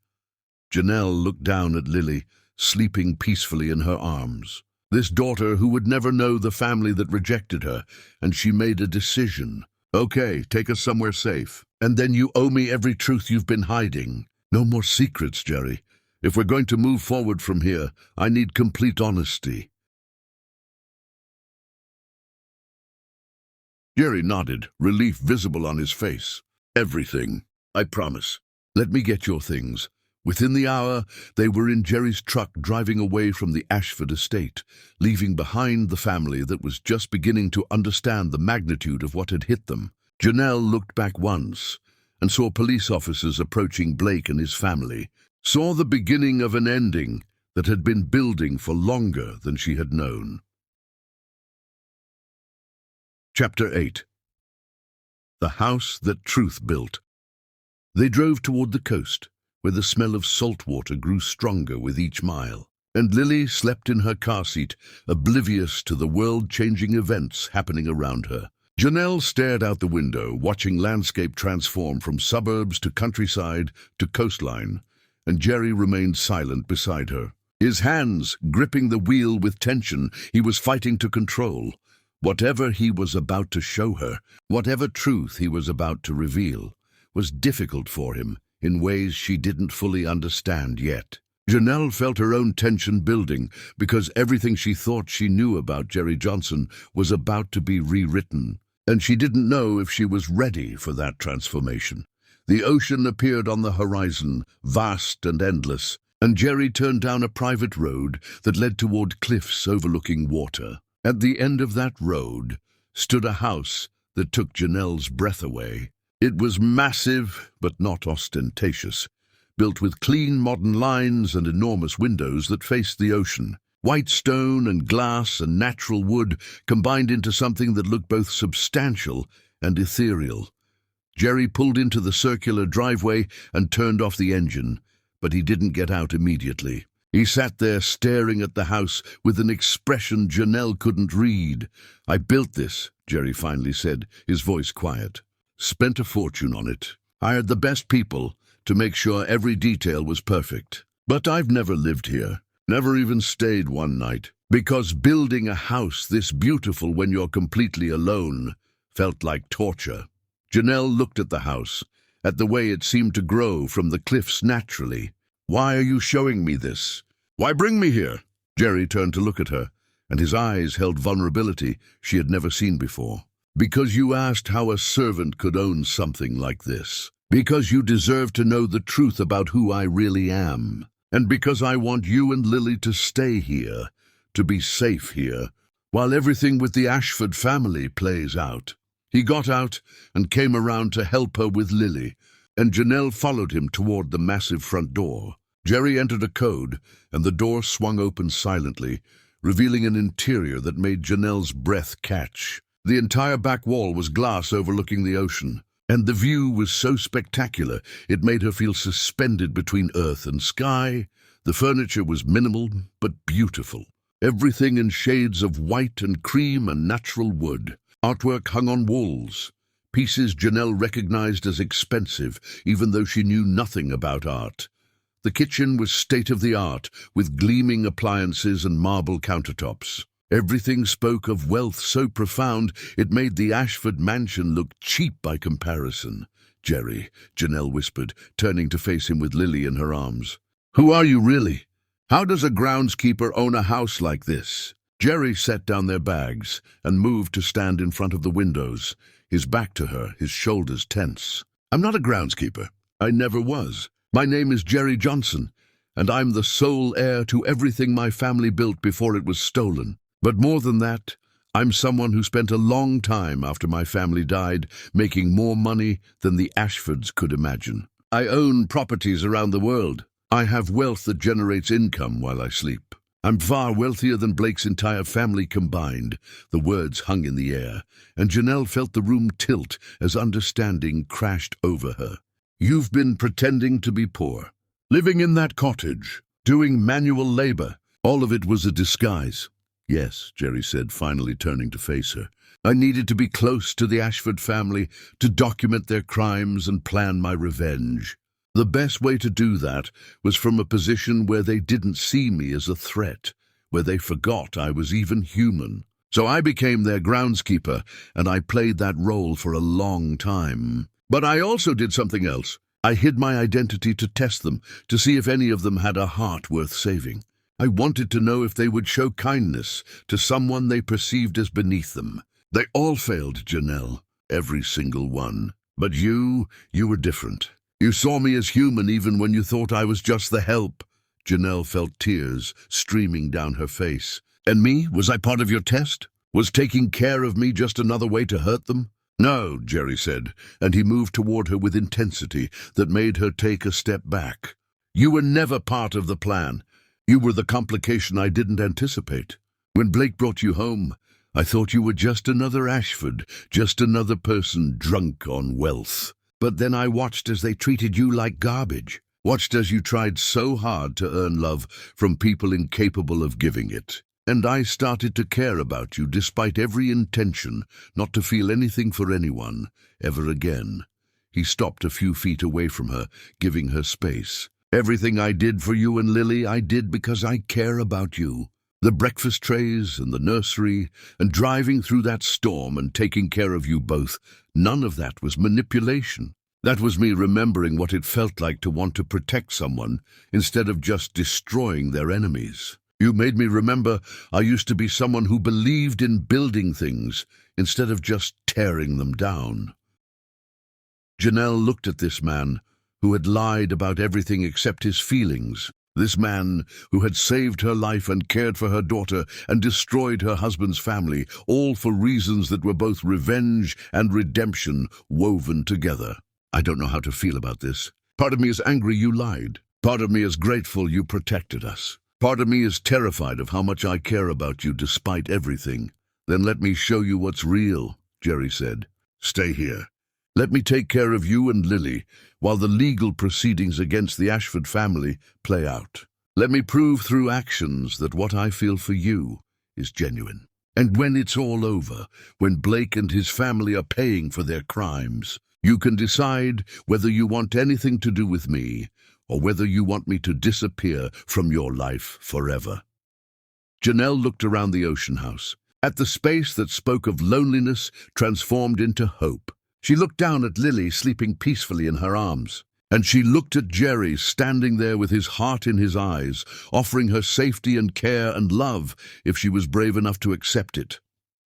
Janelle looked down at Lily, sleeping peacefully in her arms. This daughter who would never know the family that rejected her, and she made a decision. "Okay, take us somewhere safe. And then you owe me every truth you've been hiding. No more secrets, Jerry. If we're going to move forward from here, I need complete honesty." Jerry nodded, relief visible on his face. "Everything, I promise. Let me get your things." Within the hour, they were in Jerry's truck driving away from the Ashford estate, leaving behind the family that was just beginning to understand the magnitude of what had hit them. Janelle looked back once and saw police officers approaching Blake and his family, saw the beginning of an ending that had been building for longer than she had known. Chapter 8. The House That Truth Built. They drove toward the coast, where the smell of salt water grew stronger with each mile, and Lily slept in her car seat, oblivious to the world-changing events happening around her. Janelle stared out the window, watching landscape transform from suburbs to countryside to coastline, and Jerry remained silent beside her. His hands gripping the wheel with tension he was fighting to control. Whatever he was about to show her, whatever truth he was about to reveal, was difficult for him in ways she didn't fully understand yet. Janelle felt her own tension building because everything she thought she knew about Jerry Johnson was about to be rewritten, and she didn't know if she was ready for that transformation. The ocean appeared on the horizon, vast and endless, and Jerry turned down a private road that led toward cliffs overlooking water. At the end of that road stood a house that took Janelle's breath away. It was massive, but not ostentatious, built with clean modern lines and enormous windows that faced the ocean. White stone and glass and natural wood combined into something that looked both substantial and ethereal. Jerry pulled into the circular driveway and turned off the engine, but he didn't get out immediately. He sat there staring at the house with an expression Janelle couldn't read. "I built this," Jerry finally said, his voice quiet. "Spent a fortune on it. Hired the best people to make sure every detail was perfect. But I've never lived here, never even stayed one night, because building a house this beautiful when you're completely alone felt like torture." Janelle looked at the house, at the way it seemed to grow from the cliffs naturally. "Why are you showing me this? Why bring me here?" Jerry turned to look at her, and his eyes held vulnerability she had never seen before. "Because you asked how a servant could own something like this. Because you deserve to know the truth about who I really am. And because I want you and Lily to stay here, to be safe here, while everything with the Ashford family plays out." He got out and came around to help her with Lily, and Janelle followed him toward the massive front door. Jerry entered a code, and the door swung open silently, revealing an interior that made Janelle's breath catch. The entire back wall was glass overlooking the ocean, and the view was so spectacular it made her feel suspended between earth and sky. The furniture was minimal but beautiful, everything in shades of white and cream and natural wood. Artwork hung on walls, pieces Janelle recognized as expensive, even though she knew nothing about art. The kitchen was state-of-the-art, with gleaming appliances and marble countertops. Everything spoke of wealth so profound it made the Ashford mansion look cheap by comparison. "Jerry," Janelle whispered, turning to face him with Lily in her arms. "Who are you really? How does a groundskeeper own a house like this?" Jerry set down their bags and moved to stand in front of the windows, his back to her, his shoulders tense. "I'm not a groundskeeper. I never was. My name is Jerry Johnson, and I'm the sole heir to everything my family built before it was stolen. But more than that, I'm someone who spent a long time after my family died making more money than the Ashfords could imagine. I own properties around the world. I have wealth that generates income while I sleep. I'm far wealthier than Blake's entire family combined." The words hung in the air, and Janelle felt the room tilt as understanding crashed over her. "You've been pretending to be poor, living in that cottage, doing manual labor. All of it was a disguise." "Yes," Jerry said, finally turning to face her. "I needed to be close to the Ashford family, to document their crimes and plan my revenge. The best way to do that was from a position where they didn't see me as a threat, where they forgot I was even human. So I became their groundskeeper, and I played that role for a long time. But I also did something else. I hid my identity to test them, to see if any of them had a heart worth saving. I wanted to know if they would show kindness to someone they perceived as beneath them. They all failed, Janelle, every single one. But you were different. You saw me as human even when you thought I was just the help." Janelle felt tears streaming down her face. "And me? Was I part of your test? Was taking care of me just another way to hurt them?" "No," Jerry said, and he moved toward her with intensity that made her take a step back. "You were never part of the plan. You were the complication I didn't anticipate. When Blake brought you home, I thought you were just another Ashford, just another person drunk on wealth. But then I watched as they treated you like garbage, watched as you tried so hard to earn love from people incapable of giving it. And I started to care about you despite every intention not to feel anything for anyone ever again." He stopped a few feet away from her, giving her space. "Everything I did for you and Lily, I did because I care about you. The breakfast trays and the nursery and driving through that storm and taking care of you both, none of that was manipulation. That was me remembering what it felt like to want to protect someone instead of just destroying their enemies. You made me remember I used to be someone who believed in building things instead of just tearing them down. Janelle looked at this man who had lied about everything except his feelings. This man who had saved her life and cared for her daughter and destroyed her husband's family, all for reasons that were both revenge and redemption woven together. I don't know how to feel about this. Part of me is angry you lied. Part of me is grateful you protected us. Part of me is terrified of how much I care about you despite everything. Then let me show you what's real, Jerry said. Stay here. Let me take care of you and Lily while the legal proceedings against the Ashford family play out. Let me prove through actions that what I feel for you is genuine. And when it's all over, when Blake and his family are paying for their crimes, you can decide whether you want anything to do with me or whether you want me to disappear from your life forever. Janelle looked around the ocean house, at the space that spoke of loneliness transformed into hope. She looked down at Lily sleeping peacefully in her arms, and she looked at Jerry standing there with his heart in his eyes, offering her safety and care and love if she was brave enough to accept it.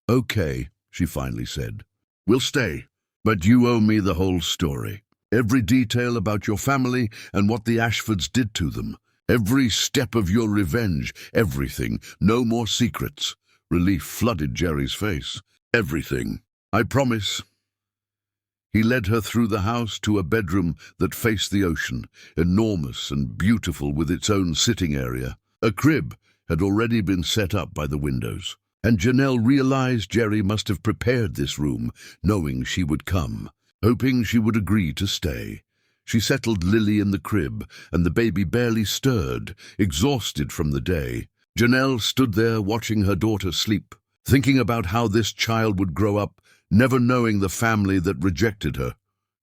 Okay, she finally said. We'll stay, but you owe me the whole story. Every detail about your family and what the Ashfords did to them. Every step of your revenge. Everything. No more secrets. Relief flooded Jerry's face. Everything. I promise. He led her through the house to a bedroom that faced the ocean, enormous and beautiful with its own sitting area. A crib had already been set up by the windows, and Janelle realized Jerry must have prepared this room, knowing she would come, hoping she would agree to stay. She settled Lily in the crib, and the baby barely stirred, exhausted from the day. Janelle stood there watching her daughter sleep, thinking about how this child would grow up, never knowing the family that rejected her.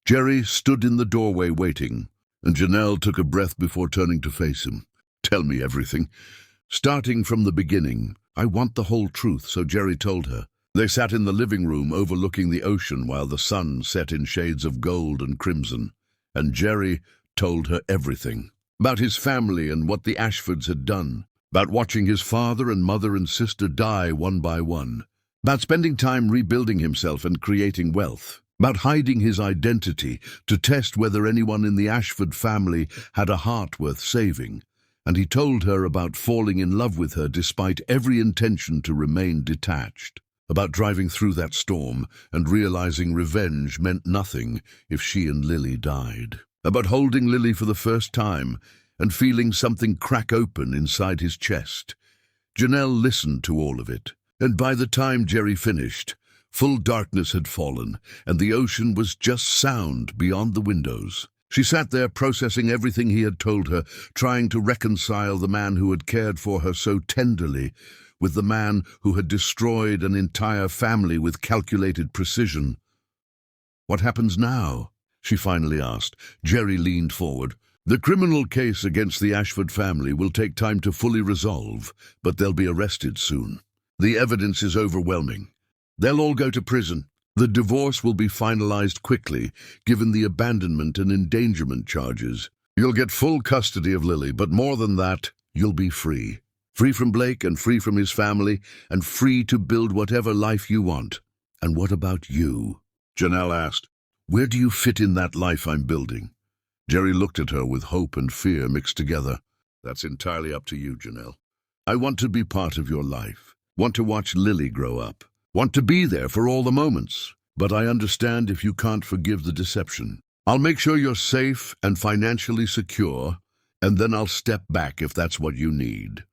Jerry stood in the doorway waiting, and Janelle took a breath before turning to face him. Tell me everything. Starting from the beginning. I want the whole truth, so Jerry told her. They sat in the living room overlooking the ocean while the sun set in shades of gold and crimson, and Jerry told her everything. About his family and what the Ashfords had done. About watching his father and mother and sister die one by one. About spending time rebuilding himself and creating wealth. About hiding his identity to test whether anyone in the Ashford family had a heart worth saving. And he told her about falling in love with her despite every intention to remain detached. About driving through that storm and realizing revenge meant nothing if she and Lily died. About holding Lily for the first time and feeling something crack open inside his chest. Janelle listened to all of it. And by the time Jerry finished, full darkness had fallen, and the ocean was just sound beyond the windows. She sat there processing everything he had told her, trying to reconcile the man who had cared for her so tenderly with the man who had destroyed an entire family with calculated precision. What happens now? She finally asked. Jerry leaned forward. The criminal case against the Ashford family will take time to fully resolve, but they'll be arrested soon. The evidence is overwhelming. They'll all go to prison. The divorce will be finalized quickly, given the abandonment and endangerment charges. You'll get full custody of Lily, but more than that, you'll be free. Free from Blake and free from his family, and free to build whatever life you want. And what about you? Janelle asked. Where do you fit in that life I'm building? Jerry looked at her with hope and fear mixed together. That's entirely up to you, Janelle. I want to be part of your life. Want to watch Lily grow up. Want to be there for all the moments. But I understand if you can't forgive the deception. I'll make sure you're safe and financially secure, and then I'll step back if that's what you need.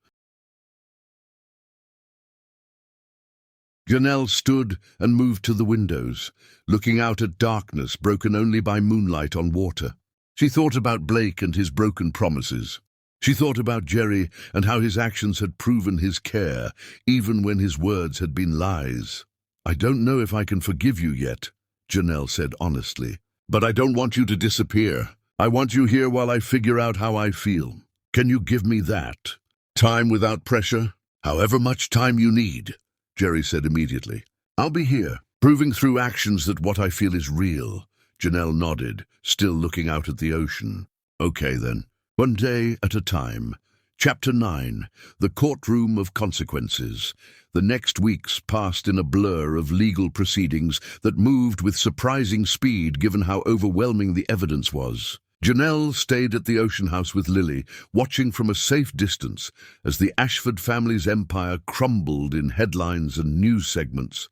Janelle stood and moved to the windows, looking out at darkness broken only by moonlight on water. She thought about Blake and his broken promises. She thought about Jerry and how his actions had proven his care, even when his words had been lies. I don't know if I can forgive you yet, Janelle said honestly. But I don't want you to disappear. I want you here while I figure out how I feel. Can you give me that? Time without pressure? However much time you need, Jerry said immediately. I'll be here, proving through actions that what I feel is real. Janelle nodded, still looking out at the ocean. Okay then. One day at a time. Chapter 9. The Courtroom of Consequences. The next weeks passed in a blur of legal proceedings that moved with surprising speed given how overwhelming the evidence was. Janelle stayed at the Ocean House with Lily, watching from a safe distance as the Ashford family's empire crumbled in headlines and news segments.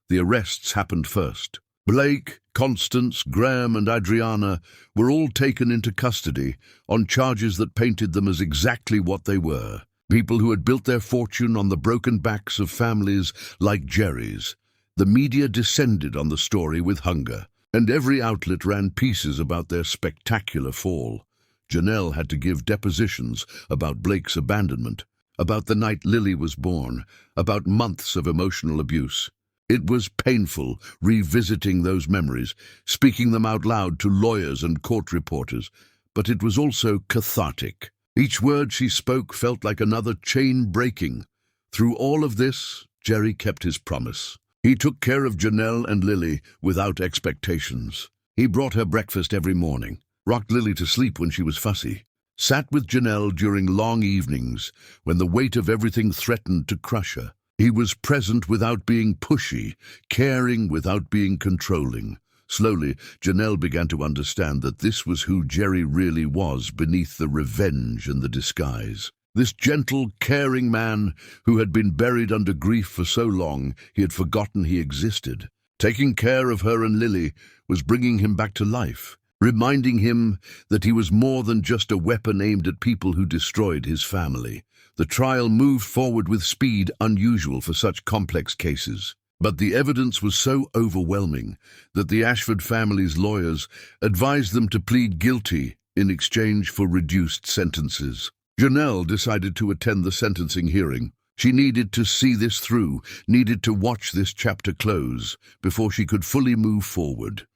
The arrests happened first. Blake, Constance, Graham and Adriana were all taken into custody on charges that painted them as exactly what they were. People who had built their fortune on the broken backs of families like Jerry's. The media descended on the story with hunger, and every outlet ran pieces about their spectacular fall. Janelle had to give depositions about Blake's abandonment, about the night Lily was born, about months of emotional abuse. It was painful revisiting those memories, speaking them out loud to lawyers and court reporters, but it was also cathartic. Each word she spoke felt like another chain breaking. Through all of this, Jerry kept his promise. He took care of Janelle and Lily without expectations. He brought her breakfast every morning, rocked Lily to sleep when she was fussy, sat with Janelle during long evenings when the weight of everything threatened to crush her. He was present without being pushy, caring without being controlling. Slowly, Janelle began to understand that this was who Jerry really was beneath the revenge and the disguise. This gentle, caring man who had been buried under grief for so long he had forgotten he existed. Taking care of her and Lily was bringing him back to life, reminding him that he was more than just a weapon aimed at people who destroyed his family. The trial moved forward with speed unusual for such complex cases. But the evidence was so overwhelming that the Ashford family's lawyers advised them to plead guilty in exchange for reduced sentences. Janelle decided to attend the sentencing hearing. She needed to see this through, needed to watch this chapter close before she could fully move forward.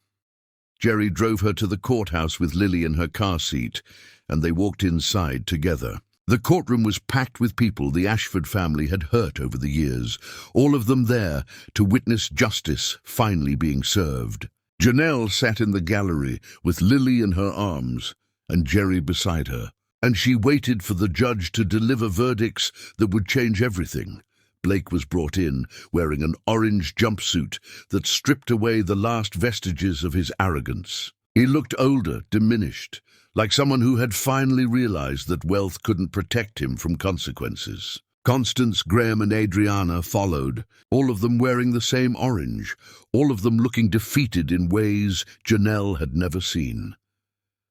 Jerry drove her to the courthouse with Lily in her car seat, and they walked inside together. The courtroom was packed with people the Ashford family had hurt over the years, all of them there to witness justice finally being served. Janelle sat in the gallery with Lily in her arms and Jerry beside her, and she waited for the judge to deliver verdicts that would change everything. Blake was brought in, wearing an orange jumpsuit that stripped away the last vestiges of his arrogance. He looked older, diminished, like someone who had finally realized that wealth couldn't protect him from consequences. Constance, Graham and Adriana followed, all of them wearing the same orange, all of them looking defeated in ways Janelle had never seen.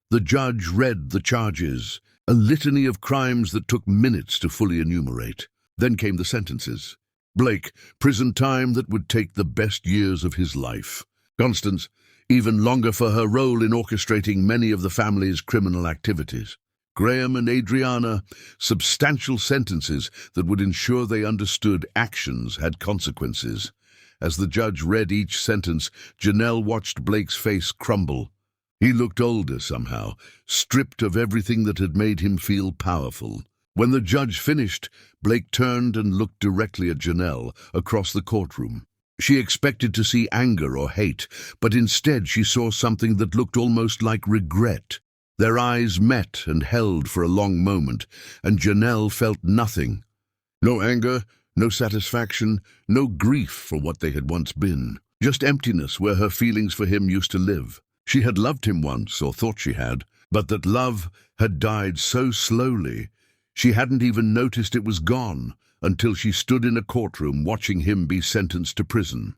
The judge read the charges, a litany of crimes that took minutes to fully enumerate. Then came the sentences. Blake, prison time that would take the best years of his life. Constance, even longer for her role in orchestrating many of the family's criminal activities. Graham and Adriana, substantial sentences that would ensure they understood actions had consequences. As the judge read each sentence, Janelle watched Blake's face crumble. He looked older somehow, stripped of everything that had made him feel powerful. When the judge finished, Blake turned and looked directly at Janelle across the courtroom. She expected to see anger or hate, but instead she saw something that looked almost like regret. Their eyes met and held for a long moment, and Janelle felt nothing. No anger, no satisfaction, no grief for what they had once been. Just emptiness where her feelings for him used to live. She had loved him once, or thought she had, but that love had died so slowly, she hadn't even noticed it was gone until she stood in a courtroom watching him be sentenced to prison.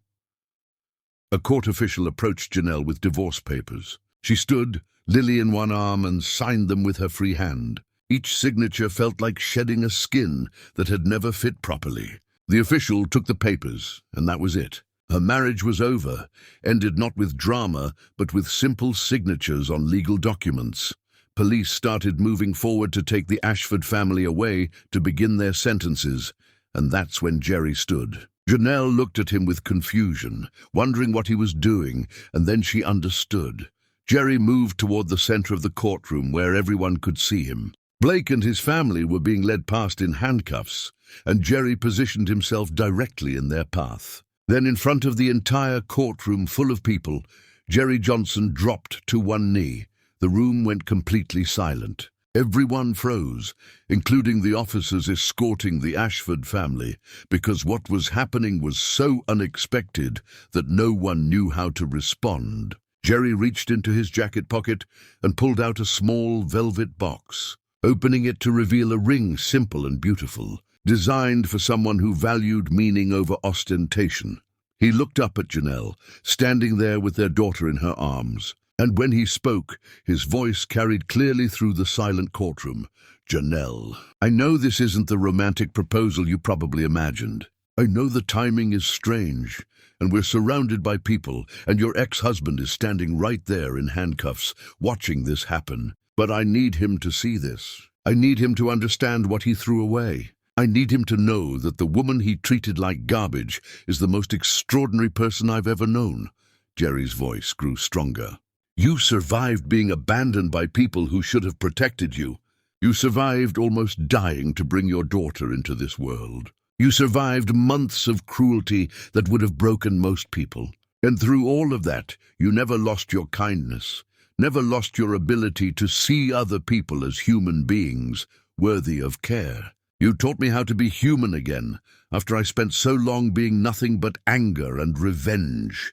A court official approached Janelle with divorce papers. She stood, Lily in one arm, and signed them with her free hand. Each signature felt like shedding a skin that had never fit properly. The official took the papers, and that was it. Her marriage was over, ended not with drama, but with simple signatures on legal documents. Police started moving forward to take the Ashford family away to begin their sentences, and that's when Jerry stood. Janelle looked at him with confusion, wondering what he was doing, and then she understood. Jerry moved toward the center of the courtroom where everyone could see him. Blake and his family were being led past in handcuffs, and Jerry positioned himself directly in their path. Then, in front of the entire courtroom full of people, Jerry Johnson dropped to one knee. The room went completely silent. Everyone froze, including the officers escorting the Ashford family, because what was happening was so unexpected that no one knew how to respond. Jerry reached into his jacket pocket and pulled out a small velvet box, opening it to reveal a ring simple and beautiful, designed for someone who valued meaning over ostentation. He looked up at Janelle, standing there with their daughter in her arms. And when he spoke, his voice carried clearly through the silent courtroom. Janelle, I know this isn't the romantic proposal you probably imagined. I know the timing is strange, and we're surrounded by people, and your ex-husband is standing right there in handcuffs, watching this happen. But I need him to see this. I need him to understand what he threw away. I need him to know that the woman he treated like garbage is the most extraordinary person I've ever known. Jerry's voice grew stronger. You survived being abandoned by people who should have protected you. You survived almost dying to bring your daughter into this world. You survived months of cruelty that would have broken most people. And through all of that, you never lost your kindness, never lost your ability to see other people as human beings, worthy of care. You taught me how to be human again, after I spent so long being nothing but anger and revenge.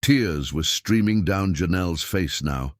Tears were streaming down Janelle's face now,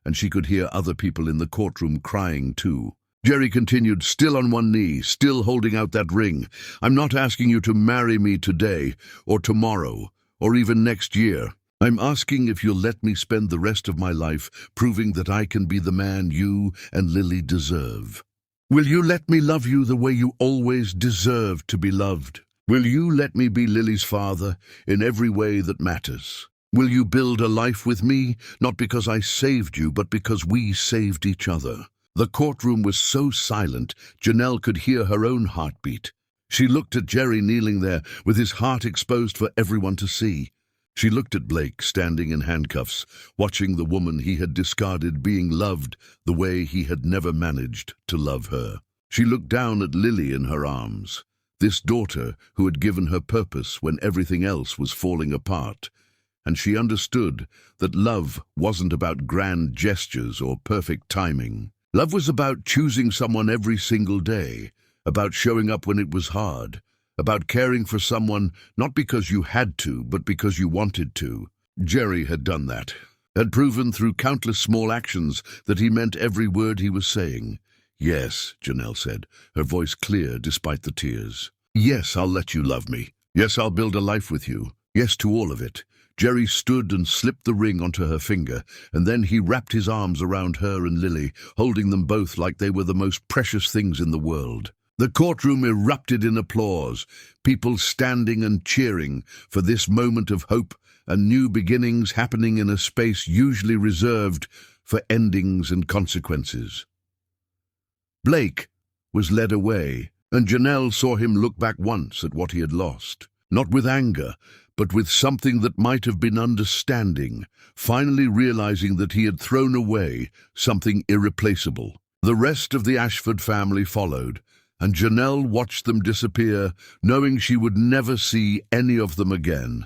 and she could hear other people in the courtroom crying too. Jerry continued, still on one knee, still holding out that ring. I'm not asking you to marry me today, or tomorrow, or even next year. I'm asking if you'll let me spend the rest of my life proving that I can be the man you and Lily deserve. Will you let me love you the way you always deserved to be loved? Will you let me be Lily's father in every way that matters? Will you build a life with me, not because I saved you, but because we saved each other? The courtroom was so silent, Janelle could hear her own heartbeat. She looked at Jerry kneeling there, with his heart exposed for everyone to see. She looked at Blake, standing in handcuffs, watching the woman he had discarded being loved the way he had never managed to love her. She looked down at Lily in her arms, this daughter who had given her purpose when everything else was falling apart. And she understood that love wasn't about grand gestures or perfect timing. Love was about choosing someone every single day, about showing up when it was hard, about caring for someone not because you had to, but because you wanted to. Jerry had done that, had proven through countless small actions that he meant every word he was saying. Yes, Janelle said, her voice clear despite the tears. Yes, I'll let you love me. Yes, I'll build a life with you. Yes to all of it. Jerry stood and slipped the ring onto her finger, and then he wrapped his arms around her and Lily, holding them both like they were the most precious things in the world. The courtroom erupted in applause, people standing and cheering for this moment of hope and new beginnings happening in a space usually reserved for endings and consequences. Blake was led away, and Janelle saw him look back once at what he had lost, not with anger, but with something that might have been understanding, finally realizing that he had thrown away something irreplaceable. The rest of the Ashford family followed, and Janelle watched them disappear, knowing she would never see any of them again.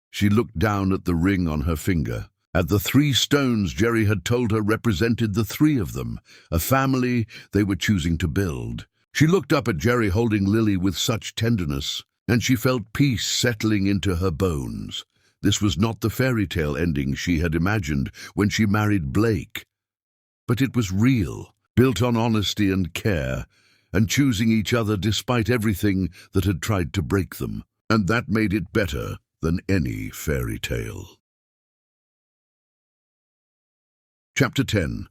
She looked down at the ring on her finger, at the 3 stones Jerry had told her represented the 3 of them, a family they were choosing to build. She looked up at Jerry holding Lily with such tenderness, and she felt peace settling into her bones. This was not the fairy tale ending she had imagined when she married Blake. But it was real, built on honesty and care, and choosing each other despite everything that had tried to break them. And that made it better than any fairy tale. Chapter 10.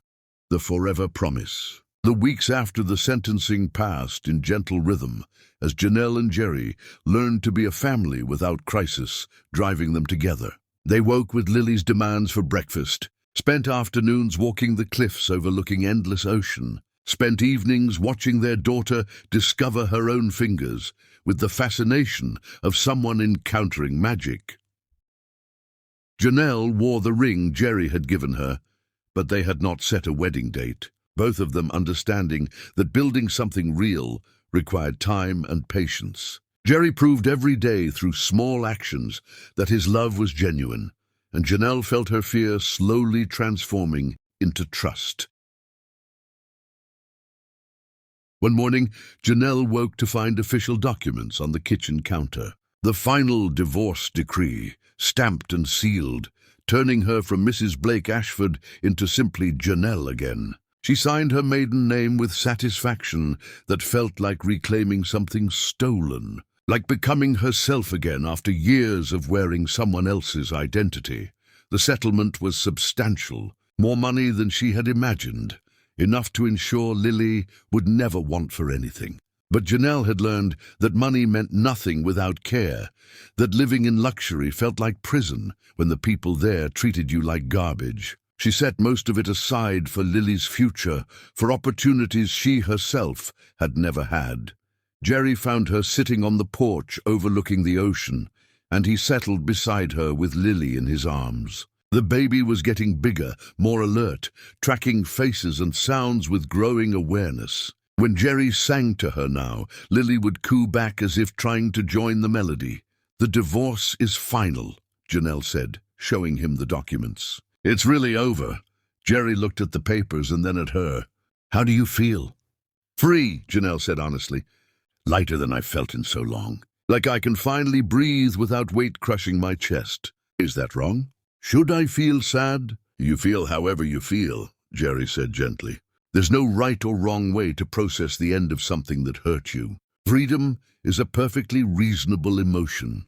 The Forever Promise. The weeks after the sentencing passed in gentle rhythm, as Janelle and Jerry learned to be a family without crisis, driving them together. They woke with Lily's demands for breakfast, spent afternoons walking the cliffs overlooking endless ocean, spent evenings watching their daughter discover her own fingers with the fascination of someone encountering magic. Janelle wore the ring Jerry had given her, but they had not set a wedding date, both of them understanding that building something real required time and patience. Jerry proved every day through small actions that his love was genuine, and Janelle felt her fear slowly transforming into trust. One morning, Janelle woke to find official documents on the kitchen counter. The final divorce decree, stamped and sealed, turning her from Mrs. Blake Ashford into simply Janelle again. She signed her maiden name with satisfaction that felt like reclaiming something stolen, like becoming herself again after years of wearing someone else's identity. The settlement was substantial, more money than she had imagined, enough to ensure Lily would never want for anything. But Janelle had learned that money meant nothing without care, that living in luxury felt like prison when the people there treated you like garbage. She set most of it aside for Lily's future, for opportunities she herself had never had. Jerry found her sitting on the porch overlooking the ocean, and he settled beside her with Lily in his arms. The baby was getting bigger, more alert, tracking faces and sounds with growing awareness. When Jerry sang to her now, Lily would coo back as if trying to join the melody. "The divorce is final," Janelle said, showing him the documents. "It's really over." Jerry looked at the papers and then at her. "How do you feel?" "Free," Janelle said honestly. "Lighter than I've felt in so long. Like I can finally breathe without weight crushing my chest. Is that wrong? Should I feel sad?" "You feel however you feel," Jerry said gently. "There's no right or wrong way to process the end of something that hurt you. Freedom is a perfectly reasonable emotion."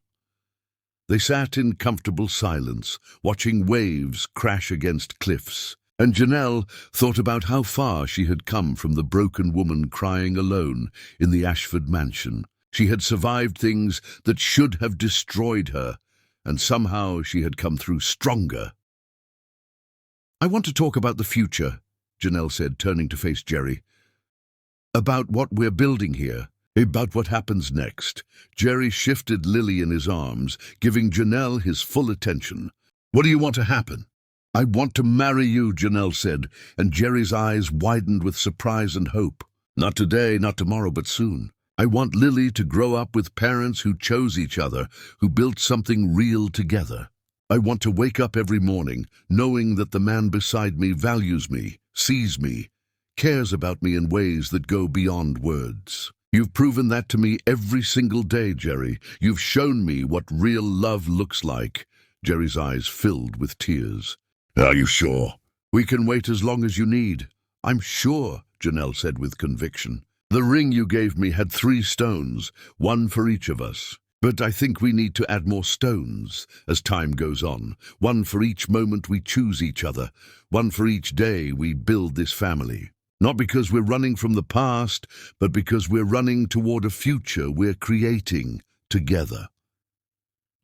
They sat in comfortable silence, watching waves crash against cliffs, and Janelle thought about how far she had come from the broken woman crying alone in the Ashford mansion. She had survived things that should have destroyed her, and somehow she had come through stronger. "I want to talk about the future," Janelle said, turning to face Jerry. "About what we're building here. About what happens next." Jerry shifted Lily in his arms, giving Janelle his full attention. "What do you want to happen?" "I want to marry you," Janelle said, and Jerry's eyes widened with surprise and hope. "Not today, not tomorrow, but soon. I want Lily to grow up with parents who chose each other, who built something real together. I want to wake up every morning knowing that the man beside me values me, sees me, cares about me in ways that go beyond words. You've proven that to me every single day, Jerry. You've shown me what real love looks like." Jerry's eyes filled with tears. "Are you sure?" "We can wait as long as you need." "I'm sure," Janelle said with conviction. "The ring you gave me had 3 stones, one for each of us. But I think we need to add more stones as time goes on, one for each moment we choose each other, one for each day we build this family. Not because we're running from the past, but because we're running toward a future we're creating together."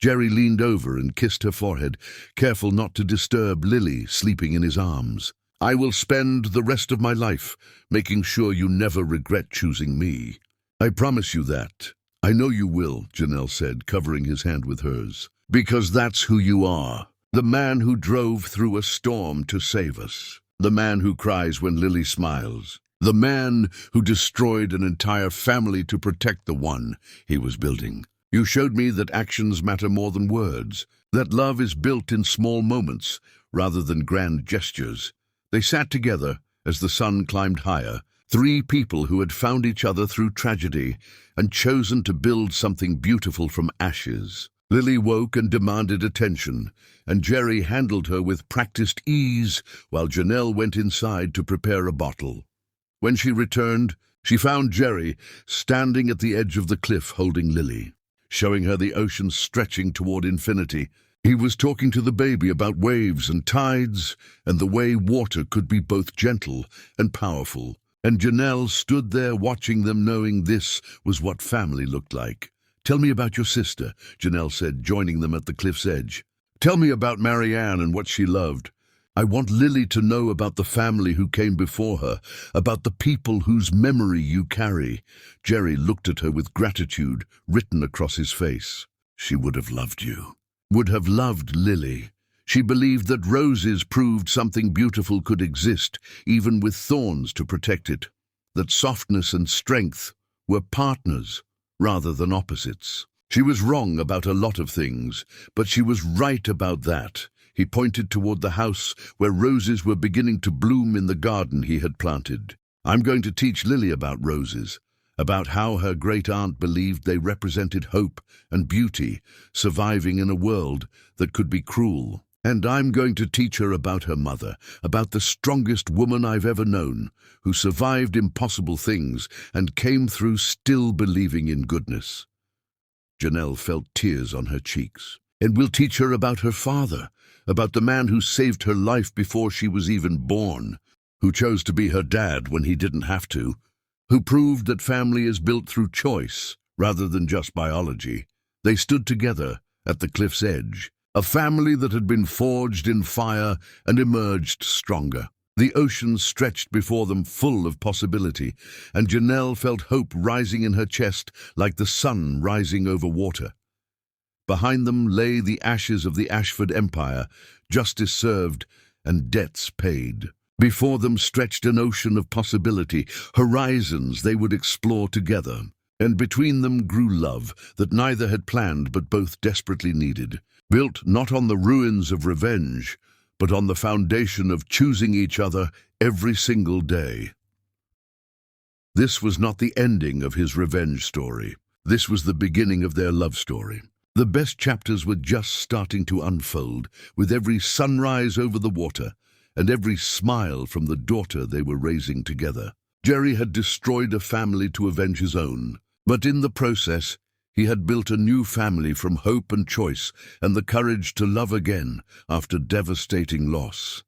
Jerry leaned over and kissed her forehead, careful not to disturb Lily sleeping in his arms. "I will spend the rest of my life making sure you never regret choosing me. I promise you that." "I know you will," Janelle said, covering his hand with hers. "Because that's who you are. The man who drove through a storm to save us. The man who cries when Lily smiles. The man who destroyed an entire family to protect the one he was building. You showed me that actions matter more than words, that love is built in small moments rather than grand gestures." They sat together as the sun climbed higher, 3 people who had found each other through tragedy and chosen to build something beautiful from ashes. Lily woke and demanded attention, and Jerry handled her with practiced ease while Janelle went inside to prepare a bottle. When she returned, she found Jerry standing at the edge of the cliff holding Lily, showing her the ocean stretching toward infinity. He was talking to the baby about waves and tides and the way water could be both gentle and powerful. And Janelle stood there watching them, knowing this was what family looked like. "Tell me about your sister," Janelle said, joining them at the cliff's edge. "Tell me about Marianne and what she loved. I want Lily to know about the family who came before her, about the people whose memory you carry." Jerry looked at her with gratitude written across his face. "She would have loved you. Would have loved Lily. She believed that roses proved something beautiful could exist, even with thorns to protect it. That softness and strength were partners rather than opposites. She was wrong about a lot of things, but she was right about that. He pointed toward the house where roses were beginning to bloom in the garden he had planted. "I'm going to teach Lily about roses, about how her great-aunt believed they represented hope and beauty, surviving in a world that could be cruel. And I'm going to teach her about her mother, about the strongest woman I've ever known, who survived impossible things and came through still believing in goodness." Janelle felt tears on her cheeks. "And we'll teach her about her father, about the man who saved her life before she was even born, who chose to be her dad when he didn't have to, who proved that family is built through choice rather than just biology." They stood together at the cliff's edge, a family that had been forged in fire and emerged stronger. The ocean stretched before them full of possibility, and Janelle felt hope rising in her chest like the sun rising over water. Behind them lay the ashes of the Ashford Empire, justice served and debts paid. Before them stretched an ocean of possibility, horizons they would explore together. And between them grew love that neither had planned but both desperately needed, built not on the ruins of revenge, but on the foundation of choosing each other every single day. This was not the ending of his revenge story. This was the beginning of their love story. The best chapters were just starting to unfold, with every sunrise over the water and every smile from the daughter they were raising together. Jerry had destroyed a family to avenge his own, but in the process, he had built a new family from hope and choice and the courage to love again after devastating loss.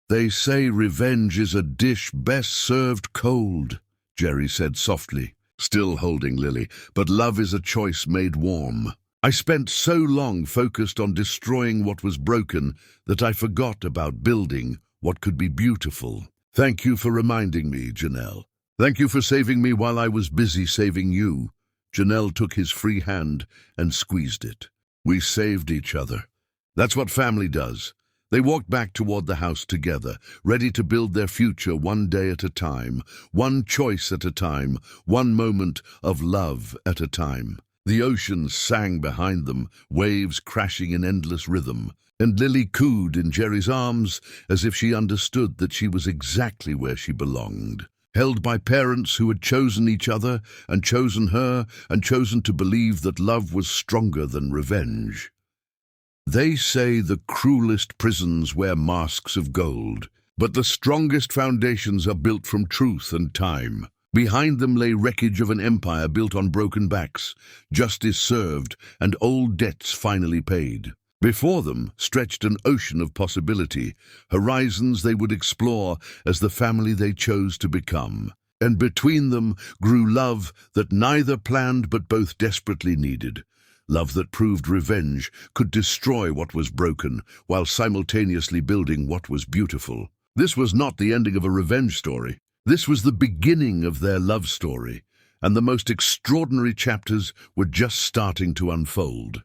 "They say revenge is a dish best served cold," Jerry said softly, still holding Lily, "but love is a choice made warm. I spent so long focused on destroying what was broken that I forgot about building what could be beautiful. Thank you for reminding me, Janelle. Thank you for saving me while I was busy saving you." Janelle took his free hand and squeezed it. "We saved each other. That's what family does." They walked back toward the house together, ready to build their future one day at a time, one choice at a time, one moment of love at a time. The ocean sang behind them, waves crashing in endless rhythm, and Lily cooed in Jerry's arms as if she understood that she was exactly where she belonged. Held by parents who had chosen each other and chosen her and chosen to believe that love was stronger than revenge. They say the cruelest prisons wear masks of gold, but the strongest foundations are built from truth and time. Behind them lay wreckage of an empire built on broken backs, justice served, and old debts finally paid. Before them stretched an ocean of possibility, horizons they would explore as the family they chose to become. And between them grew love that neither planned but both desperately needed. Love that proved revenge could destroy what was broken while simultaneously building what was beautiful. This was not the ending of a revenge story. This was the beginning of their love story, and the most extraordinary chapters were just starting to unfold.